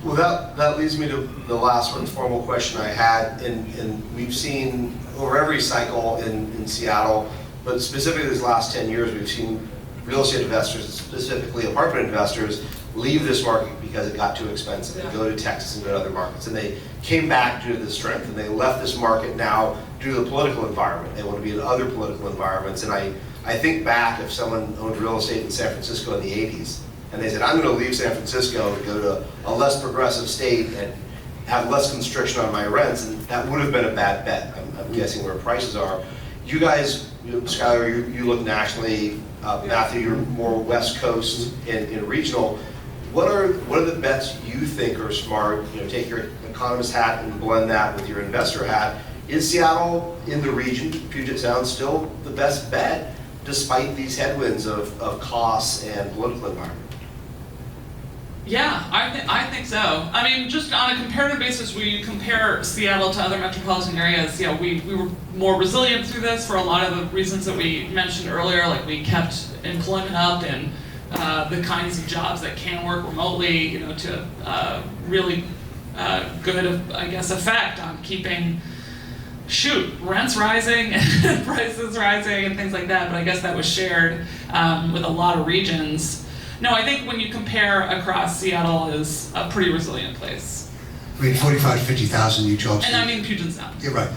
Well, that leads me to the last one, formal question I had, and we've seen over every cycle in Seattle, but specifically these last 10 years, we've seen real estate investors, specifically apartment investors, leave this market because it got too expensive and go to Texas and go to other markets. And they came back due to the strength, and they left this market now due to the political environment. They want to be in other political environments. And I think back if someone owned real estate in San Francisco in the 80s, and they said, I'm going to leave San Francisco to go to a less progressive state and have less constriction on my rents, and that would have been a bad bet. I'm guessing where prices are. You guys, Skylar, you look nationally. Matthew, you're more West Coast in regional. What are the bets you think are smart? Take your economist hat and blend that with your investor hat. Is Seattle in the region, Puget Sound, still the best bet despite these headwinds of costs and political environment? Yeah, I think so. I mean, just on a comparative basis, we compare Seattle to other metropolitan areas. We were more resilient through this for a lot of the reasons that we mentioned earlier, like we kept employment up and the kinds of jobs that can work remotely, to really good, I guess, effect on keeping, rents rising and prices rising and things like that. But I guess that was shared with a lot of regions. No, I think when you compare across, Seattle is a pretty resilient place. I mean, 45 to 50,000 new jobs. And I mean Puget Sound. You're right.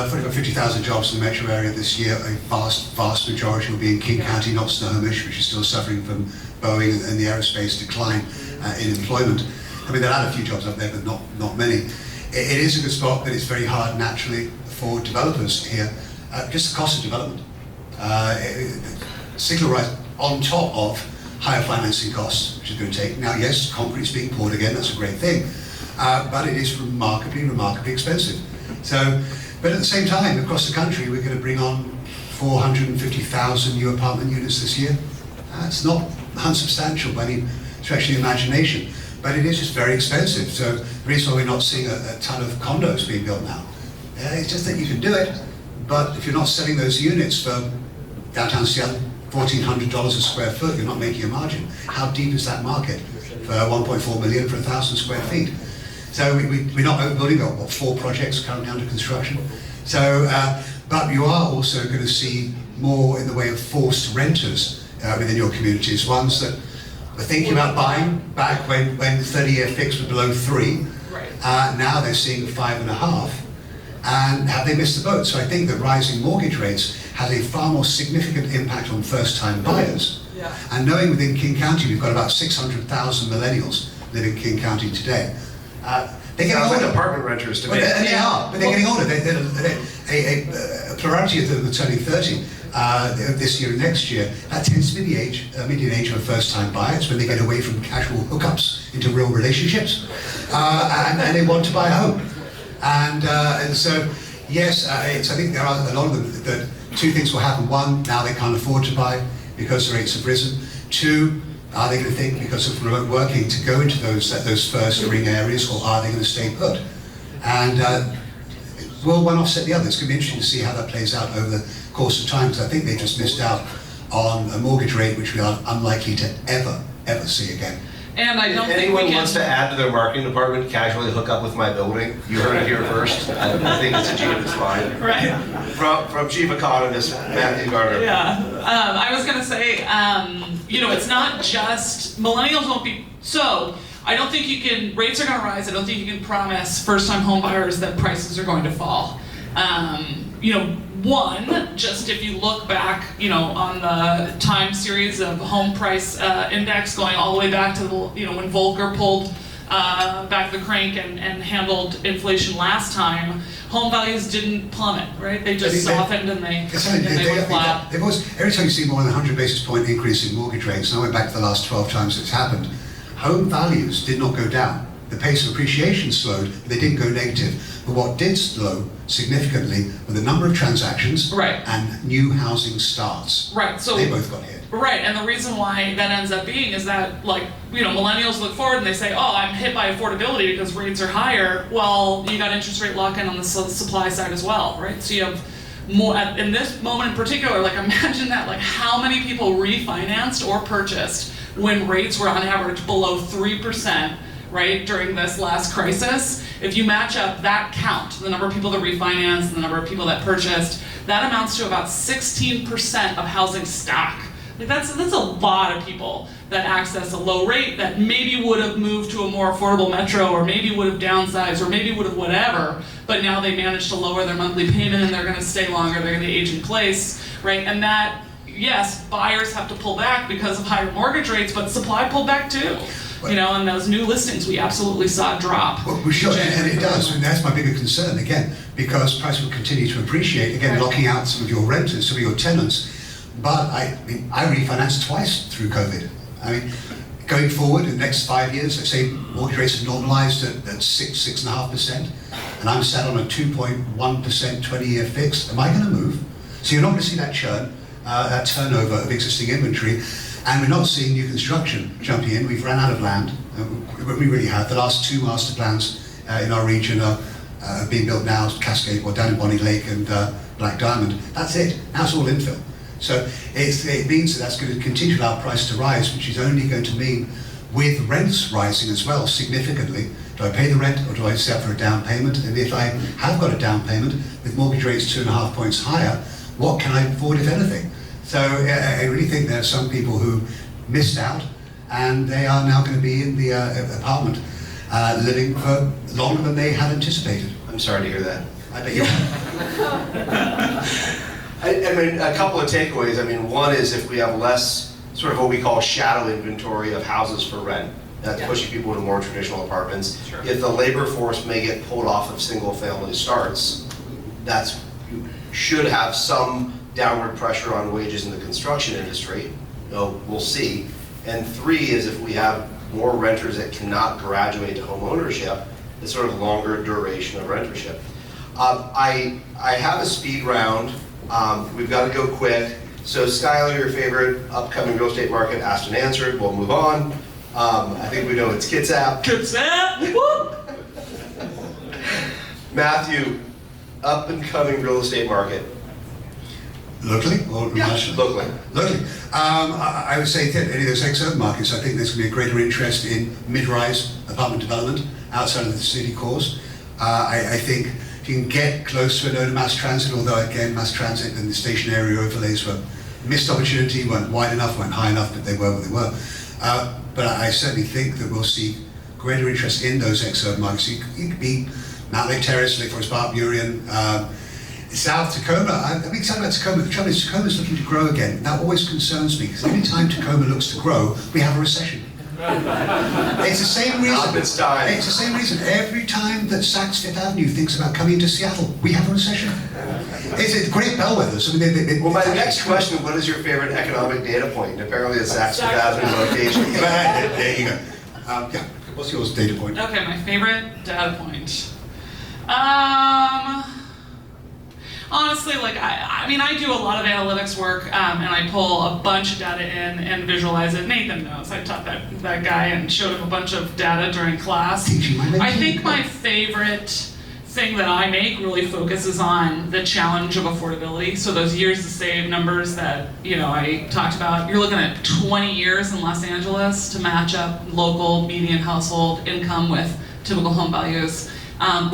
45 to 50,000 jobs in the metro area this year. A vast majority will be in King County, not Snohomish, which is still suffering from Boeing and the aerospace decline in employment. I mean, there are a few jobs up there, but not many. It is a good spot, but it's very hard naturally for developers here. Just the cost of development. Cyclical rise on top of higher financing costs, which is going to take. Now, yes, concrete's being poured again, that's a great thing, but it is remarkably expensive. So, but at the same time, across the country, we're going to bring on 450,000 new apartment units this year. It's not unsubstantial by any stretch of the imagination, but it is just very expensive. So the reason why we're not seeing a ton of condos being built now, it's just that you can do it, but if you're not selling those units for downtown Seattle, $1,400 a square foot, you're not making a margin. How deep is that market for 1.4 million for 1,000 square feet? So we're not overbuilding. We've got 4 projects currently under construction. So, but you are also going to see more in the way of forced renters within your communities. Ones that were thinking about buying back when the 30-year fix was below 3. Right. Now they're seeing 5.5. And have they missed the boat? So I think that rising mortgage rates has a far more significant impact on first-time buyers. Yeah. And knowing within King County we've got about 600,000 millennials live in King County today. They're getting older. Like apartment renters to me. And they are, but they're getting older. A plurality of them are turning 30 this year and next year. That tends to be the median age of a first-time buyer. It's when they get away from casual hookups into real relationships, and they want to buy a home. And so, yes, I think there are a lot of them that 2 things will happen. 1, now they can't afford to buy because the rates have risen. 2, are they going to think because of remote working to go into those first ring areas, or are they going to stay put? And will one offset the other? It's going to be interesting to see how that plays out over the course of time, because I think they just missed out on a mortgage rate which we are unlikely to ever see again. And I don't if think anyone we can... wants to add to their marketing department, casually hook up with my building. You heard it here first. I think it's a genius line. Right. From Chief Economist Matthew Gardner. Yeah. I was going to say, it's not just millennials won't be. So I don't think rates are going to rise. I don't think you can promise first-time home buyers that prices are going to fall. One, just if you look back, on the time series of home price index going all the way back to when Volcker pulled back the crank and handled inflation last time, home values didn't plummet, right? They just softened and they went flat. Every time you see more than 100 basis point increase in mortgage rates, and I went back to the last 12 times it's happened, home values did not go down. The pace of appreciation slowed, but they didn't go negative. But what did slow significantly were the number of transactions and new housing starts. Right. So they both got hit. Right, and the reason why that ends up being is that, millennials look forward and they say, oh, I'm hit by affordability because rates are higher. Well, you got interest rate lock-in on the supply side as well, right? So you have more, in this moment in particular, imagine that, how many people refinanced or purchased when rates were on average below 3%, right, during this last crisis. If you match up that count, the number of people that refinanced, the number of people that purchased, that amounts to about 16% of housing stock Like that's a lot of people that access a low rate that maybe would have moved to a more affordable metro, or maybe would have downsized, or maybe would have whatever, but now they managed to lower their monthly payment and they're gonna stay longer, they're gonna age in place, right? And that, yes, buyers have to pull back because of higher mortgage rates, but supply pulled back too. You know, and those new listings we absolutely saw drop. Well, sure, and it does, and that's my bigger concern, again, because price will continue to appreciate, again, locking out some of your renters, some of your tenants. But I refinanced twice through COVID. I mean, going forward in the next 5 years, let's say mortgage rates have normalized at 6.5%, and I'm sat on a 2.1% 20-year fixed. Am I going to move? So you're not going to see that churn, that turnover of existing inventory, and we're not seeing new construction jumping in. We've run out of land. We really have. The last 2 master plans in our region are being built now, Cascade, or down in Bonnie Lake and Black Diamond. That's it. Now it's all infill. So it means that that's going to continue to allow price to rise, which is only going to mean, with rents rising as well significantly, do I pay the rent or do I set for a down payment? And if I have got a down payment with mortgage rates 2.5 points higher, what can I afford, if anything? So I really think there are some people who missed out, and they are now going to be in the apartment living for longer than they had anticipated. I'm sorry to hear that. I bet you. I mean, a couple of takeaways. I mean, one is if we have less sort of what we call shadow inventory of houses for rent, that's pushing people into more traditional apartments. Sure. If the labor force may get pulled off of single family starts, you should have some downward pressure on wages in the construction industry. We'll see. And 3 is if we have more renters that cannot graduate to home ownership, it's sort of longer duration of rentership. I have a speed round. We've got to go quick. So Skylar, your favorite upcoming real estate market, asked and answered. We'll move on. I think we know it's Kitsap. Kitsap! Woo! Matthew, up and coming real estate market. Locally or nationally? Locally. Locally. I would say that any of those ex-urban markets, I think there's going to be a greater interest in mid-rise apartment development outside of the city cores. I think if you can get close to a node of mass transit, although again, mass transit and the station area overlays were missed opportunity, weren't wide enough, weren't high enough, but they were what they were. But I certainly think that we'll see greater interest in those ex-urban markets. You could be Mount Lake Terrace, Lake Forest Park, Burien, South Tacoma. I'm excited about Tacoma. The trouble is Tacoma's looking to grow again. That always concerns me, because every time Tacoma looks to grow, we have a recession. It's the same reason. It's time. It's the same reason. Every time that Saks Fifth Avenue thinks about coming to Seattle, we have a recession. It's great bellwethers. I mean, Well, my next question, what is your favorite economic data point? Apparently it's Saks Fifth Avenue location. There you go. Yeah. What's yours data point? Okay, my favorite data point. Honestly, like I mean, I do a lot of analytics work, and I pull a bunch of data in and visualize it. Nathan knows. I taught that guy and showed him a bunch of data during class. I think my favorite thing that I make really focuses on the challenge of affordability. So those years to save numbers that I talked about. You're looking at 20 years in Los Angeles to match up local median household income with typical home values.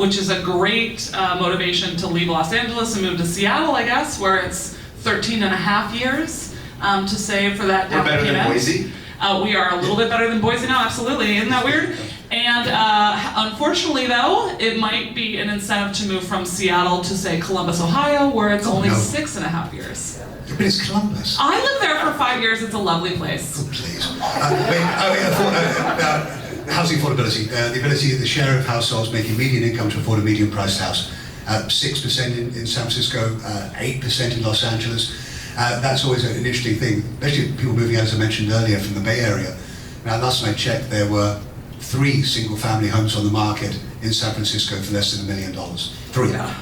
Which is a great motivation to leave Los Angeles and move to Seattle, I guess, where it's 13 and a half years to save for that down payment. We're better than Boise? We are a little bit better than Boise now, absolutely. Isn't that weird? And unfortunately, though, it might be an incentive to move from Seattle to, say, Columbus, Ohio, where it's only 6.5 years. Yeah, but it's Columbus. I lived there for 5 years. It's a lovely place. Oh, please. Housing affordability, the ability of the share of households making median income to afford a medium-priced house. 6% in San Francisco, 8% in Los Angeles. That's always an interesting thing, especially people moving out, as I mentioned earlier, from the Bay Area. Now, last time I checked, there were 3 single-family homes on the market in San Francisco for less than $1 million. 3. Yeah.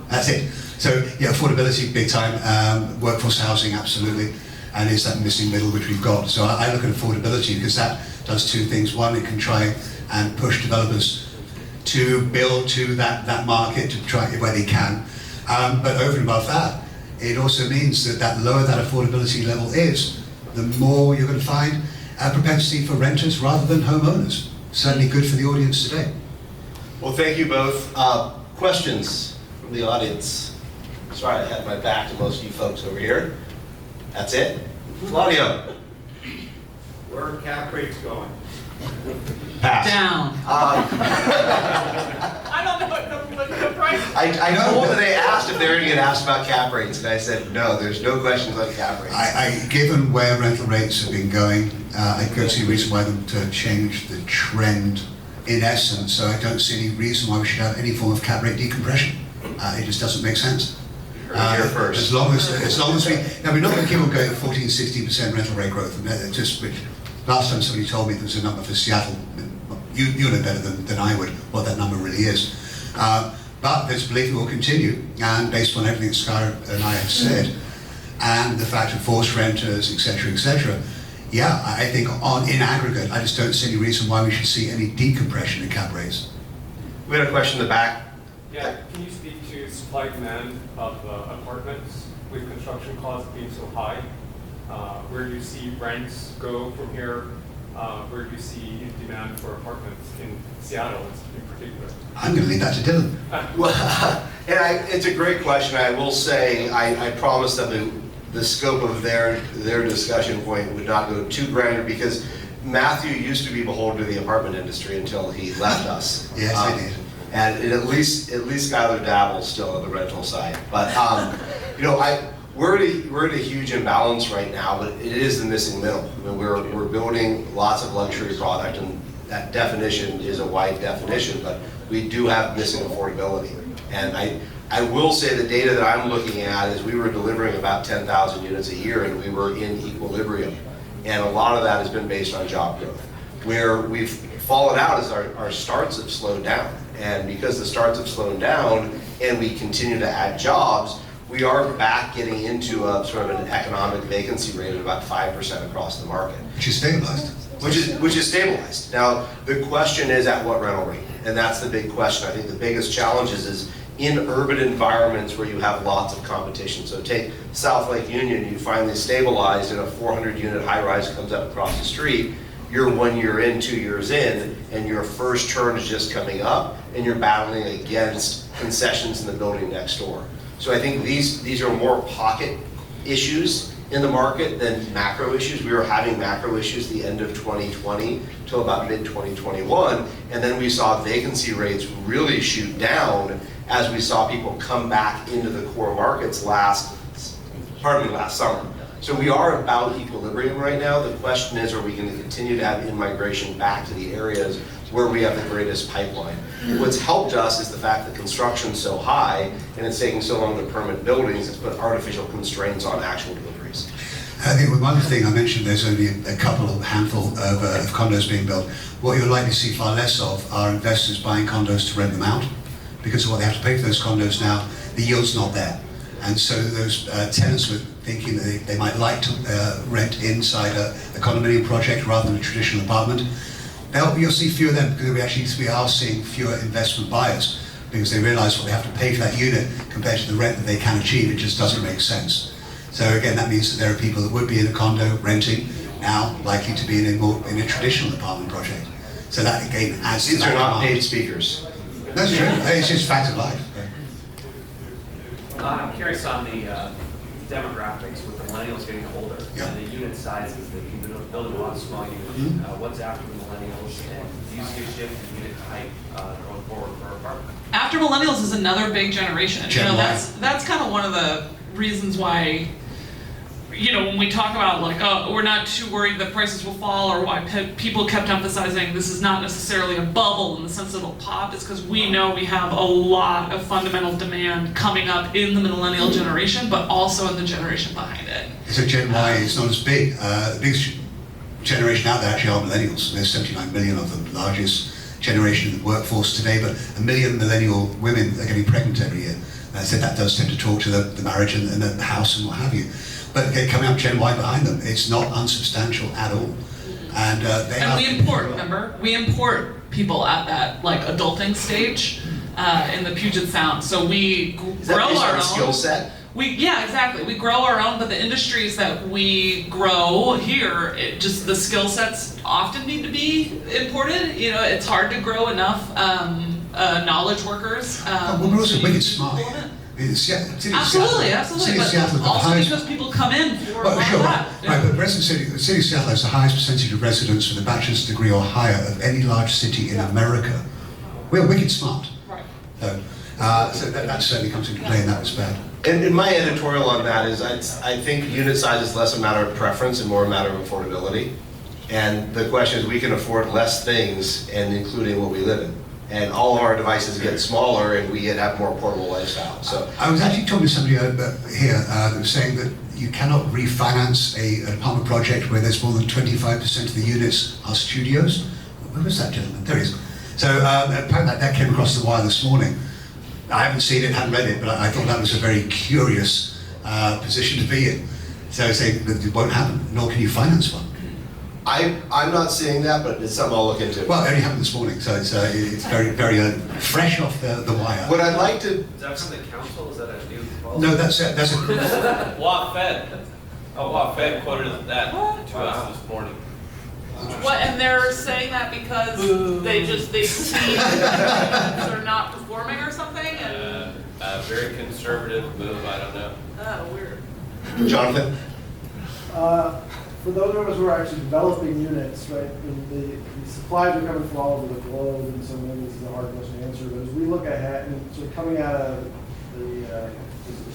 That's it. So, yeah, affordability, big time. Workforce housing, absolutely. And it's that missing middle which we've got. So I look at affordability because that does 2 things. One, it can try and push developers to build to that market to try where they can. But over and above that, it also means that lower that affordability level is, the more you're going to find a propensity for renters rather than homeowners. Certainly good for the audience today. Well, thank you both. Questions from the audience? Sorry, I had my back to most of you folks over here. That's it? Claudio? Where are cap rates going? Pass. Down. Uh, I don't know what the price. I know that they asked if they were going to get asked about cap rates, and I said, no, there's no questions on cap rates. Given where rental rates have been going, I don't see a reason why them to change the trend in essence, so I don't see any reason why we should have any form of cap rate decompression. It just doesn't make sense. Here first. As long as we, now we're not going to keep on going 14-16% rental rate growth. Last time somebody told me there was a number for Seattle. You know better than I would what that number really is. But there's belief it will continue, and based on everything that Skylar and I have said, and the fact of forced renters, etc., yeah, I think in aggregate, I just don't see any reason why we should see any decompression in cap rates. We had a question in the back. Yeah, can you speak to supply demand of apartments with construction costs being so high? Where do you see rents go from here? Where do you see demand for apartments in Seattle in particular? I'm going to leave that to Dylan. Well, it's a great question. I will say, I promised them the scope of their discussion point would not go too granular, because Matthew used to be beholden to the apartment industry until he left us. Yes, I did. And at least Skylar dabbles still on the rental side. But we're at a huge imbalance right now, but it is the missing middle. I mean, we're building lots of luxury product, and that definition is a wide definition, but we do have missing affordability. And I will say the data that I'm looking at is we were delivering about 10,000 units a year, and we were in equilibrium. And a lot of that has been based on job growth. Where we've fallen out is our starts have slowed down. And because the starts have slowed down and we continue to add jobs, we are back getting into a sort of an economic vacancy rate of about 5% across the market. Which is stabilized. Which is stabilized. Now, the question is at what rental rate? And that's the big question. I think the biggest challenge is in urban environments where you have lots of competition. So take South Lake Union, you finally stabilized and a 400-unit high-rise comes up across the street. You're 1 year in, 2 years in, and your first turn is just coming up, and you're battling against concessions in the building next door. So I think these are more pocket issues in the market than macro issues. We were having macro issues the end of 2020 till about mid-2021, and then we saw vacancy rates really shoot down as we saw people come back into the core markets last summer. So we are about equilibrium right now. The question is, are we going to continue to have in-migration back to the areas where we have the greatest pipeline? What's helped us is the fact that construction's so high and it's taking so long to permit buildings, it's put artificial constraints on actual deliveries. I think one thing I mentioned, there's only a handful of condos being built. What you're likely to see far less of are investors buying condos to rent them out, because of what they have to pay for those condos now. The yield's not there. And so those tenants were thinking that they might like to rent inside a condominium project rather than a traditional apartment. You'll see fewer of them, because we are seeing fewer investment buyers, because they realize what they have to pay for that unit compared to the rent that they can achieve. It just doesn't make sense. So again, that means that there are people that would be in a condo renting now likely to be in a traditional apartment project. So that again adds to that. These are not demand. paid speakers. That's true. It's just fact of life. I'm curious on the demographics with the millennials getting older, Yeah. and the unit sizes that you've been building a lot of small units. What's after the millennials, and do you see a shift in unit type going forward for apartments? After millennials is another big generation. Gen Y. That's kind of one of the reasons why, when we talk about like, oh, we're not too worried that prices will fall, or why people kept emphasizing this is not necessarily a bubble in the sense that it'll pop, is because we know we have a lot of fundamental demand coming up in the millennial generation, but also in the generation behind it. So Gen Y is not as big. The biggest generation out there actually are millennials. There's 79 million of them, largest generation in the workforce today, but 1 million millennial women are getting pregnant every year. And I said that does tend to talk to the marriage and the house and what have you. But coming up Gen Y behind them, it's not unsubstantial at all. And we import people at that like adulting stage in the Puget Sound. So we Is that grow based our on own skill set? Yeah, exactly. We grow our own, but the industries that we grow here, just the skill sets often need to be imported. It's hard to grow enough knowledge workers. we're also wicked smart. Absolutely, absolutely, City of Seattle but has the also highest. because people come in for Well, all sure, that. right, but the city of Seattle has the highest percentage of residents with a bachelor's degree or higher of any large city in America. We're wicked smart. Right. So that certainly comes into play in that respect. And my editorial on that is I think unit size is less a matter of preference and more a matter of affordability. And the question is, we can afford less things, and including what we live in. And all of our devices get smaller, and we have more portable lifestyle. So I was actually talking to somebody here that was saying that you cannot refinance an apartment project where there's more than 25% of the units are studios. Where was that gentleman? There he is. So apparently that came across the wire this morning. I haven't seen it, haven't read it, but I thought that was a very curious position to be in. So saying that it won't happen, nor can you finance one. I'm not seeing that, but it's something I'll look into. Well, it only happened this morning, so it's very, very fresh off the wire. What I'd like to, Is that from the council? Is that a new policy? No, that's a Watt Fed. Watt Fed quoted that to us this morning. What, and they're saying that because they see they're not performing or something, and A very conservative move, I don't know. oh, weird. Jonathan? For those of us who are actually developing units, right, the supplies are coming from all over the globe, and so maybe this is a hard question to answer, but as we look ahead, and so coming out of the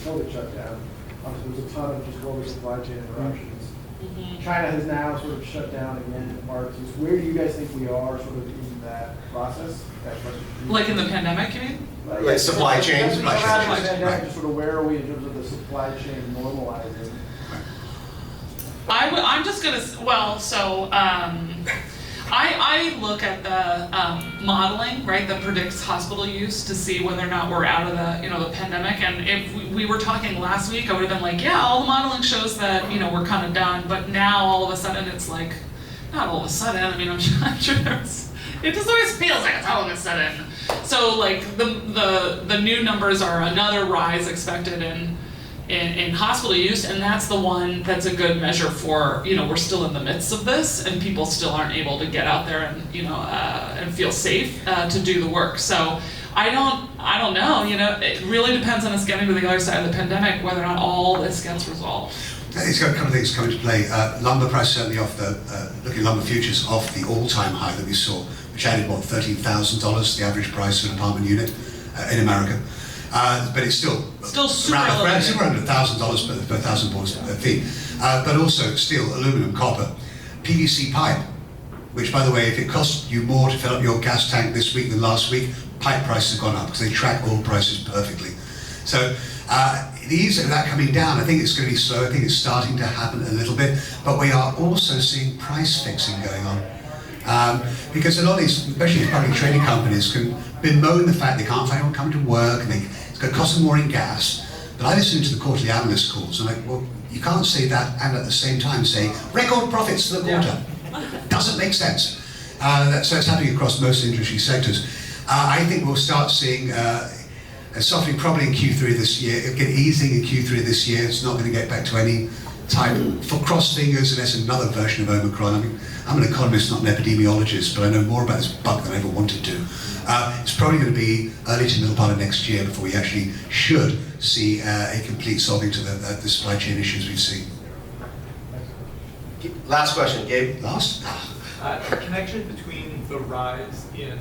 COVID shutdown, obviously there's a ton of just global supply chain interruptions. China has now sort of shut down again in parts. Where do you guys think we are sort of in that process? That question. Like in the pandemic, you mean? Like supply chain? As we come out of the Supply chain, pandemic, right. just sort of where are we in terms of the supply chain normalizing? I'm just gonna, well, so, I look at the modeling, right, that predicts hospital use to see whether or not we're out of the, the pandemic. And if we were talking last week, I would have been like, yeah, all the modeling shows that, we're kind of done. But now all of a sudden it's like, not all of a sudden, I mean, I'm sure it just always feels like it's all of a sudden. So like the new numbers are another rise expected in hospital use, and that's the one that's a good measure for, we're still in the midst of this and people still aren't able to get out there and, and feel safe to do the work. So I don't know, it really depends on us getting to the other side of the pandemic, whether or not all this gets resolved. It's got a couple of things coming to play. Lumber price certainly off looking at lumber futures off the all-time high that we saw, which added $13,000 the average price of an apartment unit in America. But it's still super around elevated. $1,000 per 1,000 board feet. But also steel, aluminum, copper, PVC pipe, which by the way, if it costs you more to fill up your gas tank this week than last week, pipe prices have gone up because they track oil prices perfectly. So the ease of that coming down, I think it's going to be slow. I think it's starting to happen a little bit, but we are also seeing price fixing going on. Because a lot of these, especially public trading companies, can bemoan the fact they can't find anyone coming to work, and it's going to cost them more in gas. But I listen to the quarterly analyst calls, and I'm like, well, you can't say that and at the same time say record profits for the quarter. Doesn't make sense. So it's happening across most industry sectors. I think we'll start seeing a softening probably in Q3 this year. It'll get easing in Q3 this year. It's not going to get back to any time for cross fingers unless another version of Omicron. I mean, I'm an economist, not an epidemiologist, but I know more about this bug than I ever wanted to. It's probably going to be early to middle part of next year before we actually should see a complete solving to the supply chain issues we've seen. Last question, Gabe? Last? The connection between the rise in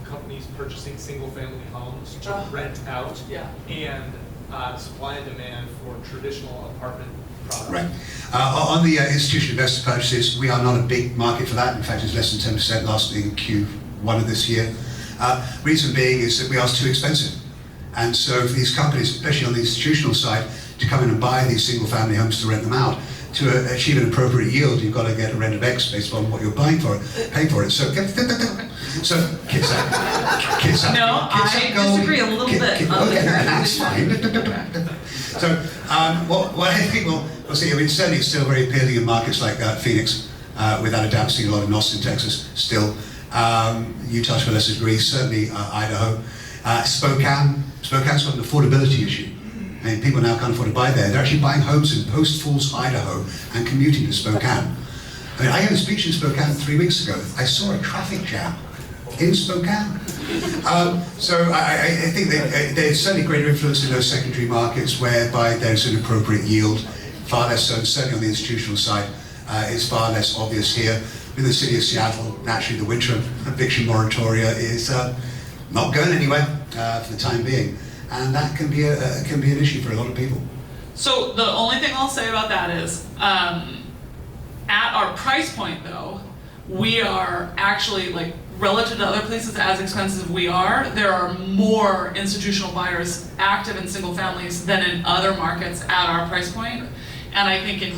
companies purchasing single-family homes to rent out and supply and demand for traditional apartment products. Right. On the institutional investor purchases, we are not a big market for that. In fact, it's less than 10% last in Q1 of this year. Reason being is that we are too expensive. And so for these companies, especially on the institutional side, to come in and buy these single-family homes to rent them out, to achieve an appropriate yield, you've got to get a rent of X based on what you're paying for it. So kids up. No, I disagree a little bit. Okay, that's fine. So what I think we'll see, I mean, certainly it's still very appealing in markets like Phoenix, without a doubt, seeing a lot in Austin, Texas, still. Utah to a lesser degree, certainly Idaho. Spokane's got an affordability issue. I mean, people now can't afford to buy there. They're actually buying homes in Post Falls, Idaho, and commuting to Spokane. I mean, I gave a speech in Spokane 3 weeks ago. I saw a traffic jam in Spokane. So I think there's certainly greater influence in those secondary markets whereby there's an appropriate yield, far less so, certainly on the institutional side, is far less obvious here. In the city of Seattle, naturally the winter eviction moratoria is not going anywhere for the time being, and that can be an issue for a lot of people. So the only thing I'll say about that is, at our price point though, we are actually, like, relative to other places as expensive we are, there are more institutional buyers active in single families than in other markets at our price point. And I think in,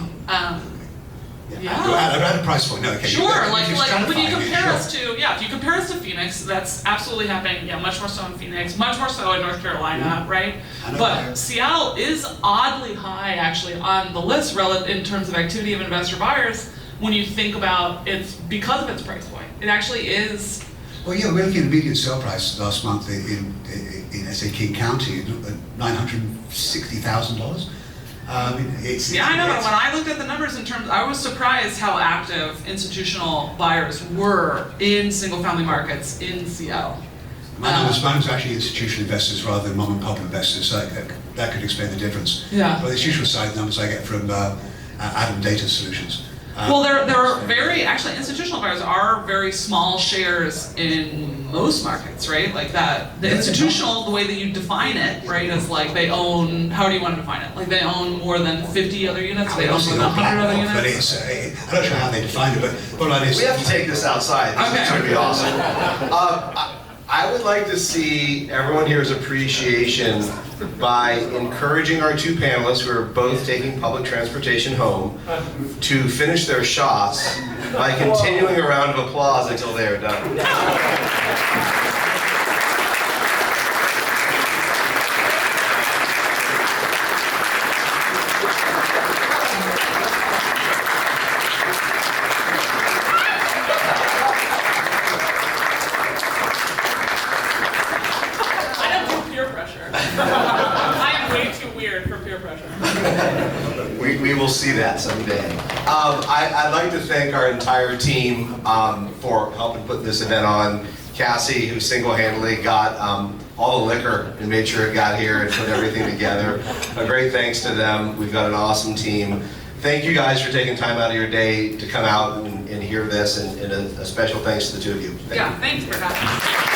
At a price point, no, okay. Sure, like when you compare us to, if you compare us to Phoenix, that's absolutely happening, much more so in Phoenix, much more so in North Carolina, right? But Seattle is oddly high actually on the list relative in terms of activity of investor buyers when you think about it's because of its price point. It actually is. Well, yeah, we're looking at the median sale price last month in say, King County, $960,000. I know, but when I looked at the numbers in terms, I was surprised how active institutional buyers were in single-family markets in Seattle. Mine was actually institutional investors rather than mom and pop investors, so that could explain the difference. Yeah. But the institutional side numbers I get from Adam Data Solutions. Well, there are actually institutional buyers are very small shares in most markets, right? Like that, the institutional, the way that you define it, right, is like they own, how do you want to define it? Like they own more than 50 other units, they own more than 100 other units? But it's, I'm not sure how they define it, but bottom line is... We have to take this outside, this is going to be awesome. I would like to see everyone here's appreciation by encouraging our two panelists who are both taking public transportation home to finish their shots by continuing a round of applause until they are done. We will see that someday. I'd like to thank our entire team for helping put this event on. Cassie, who single-handedly got all the liquor and made sure it got here and put everything together. A great thanks to them. We've got an awesome team. Thank you guys for taking time out of your day to come out and hear this, and a special thanks to the two of you. Thanks for having us.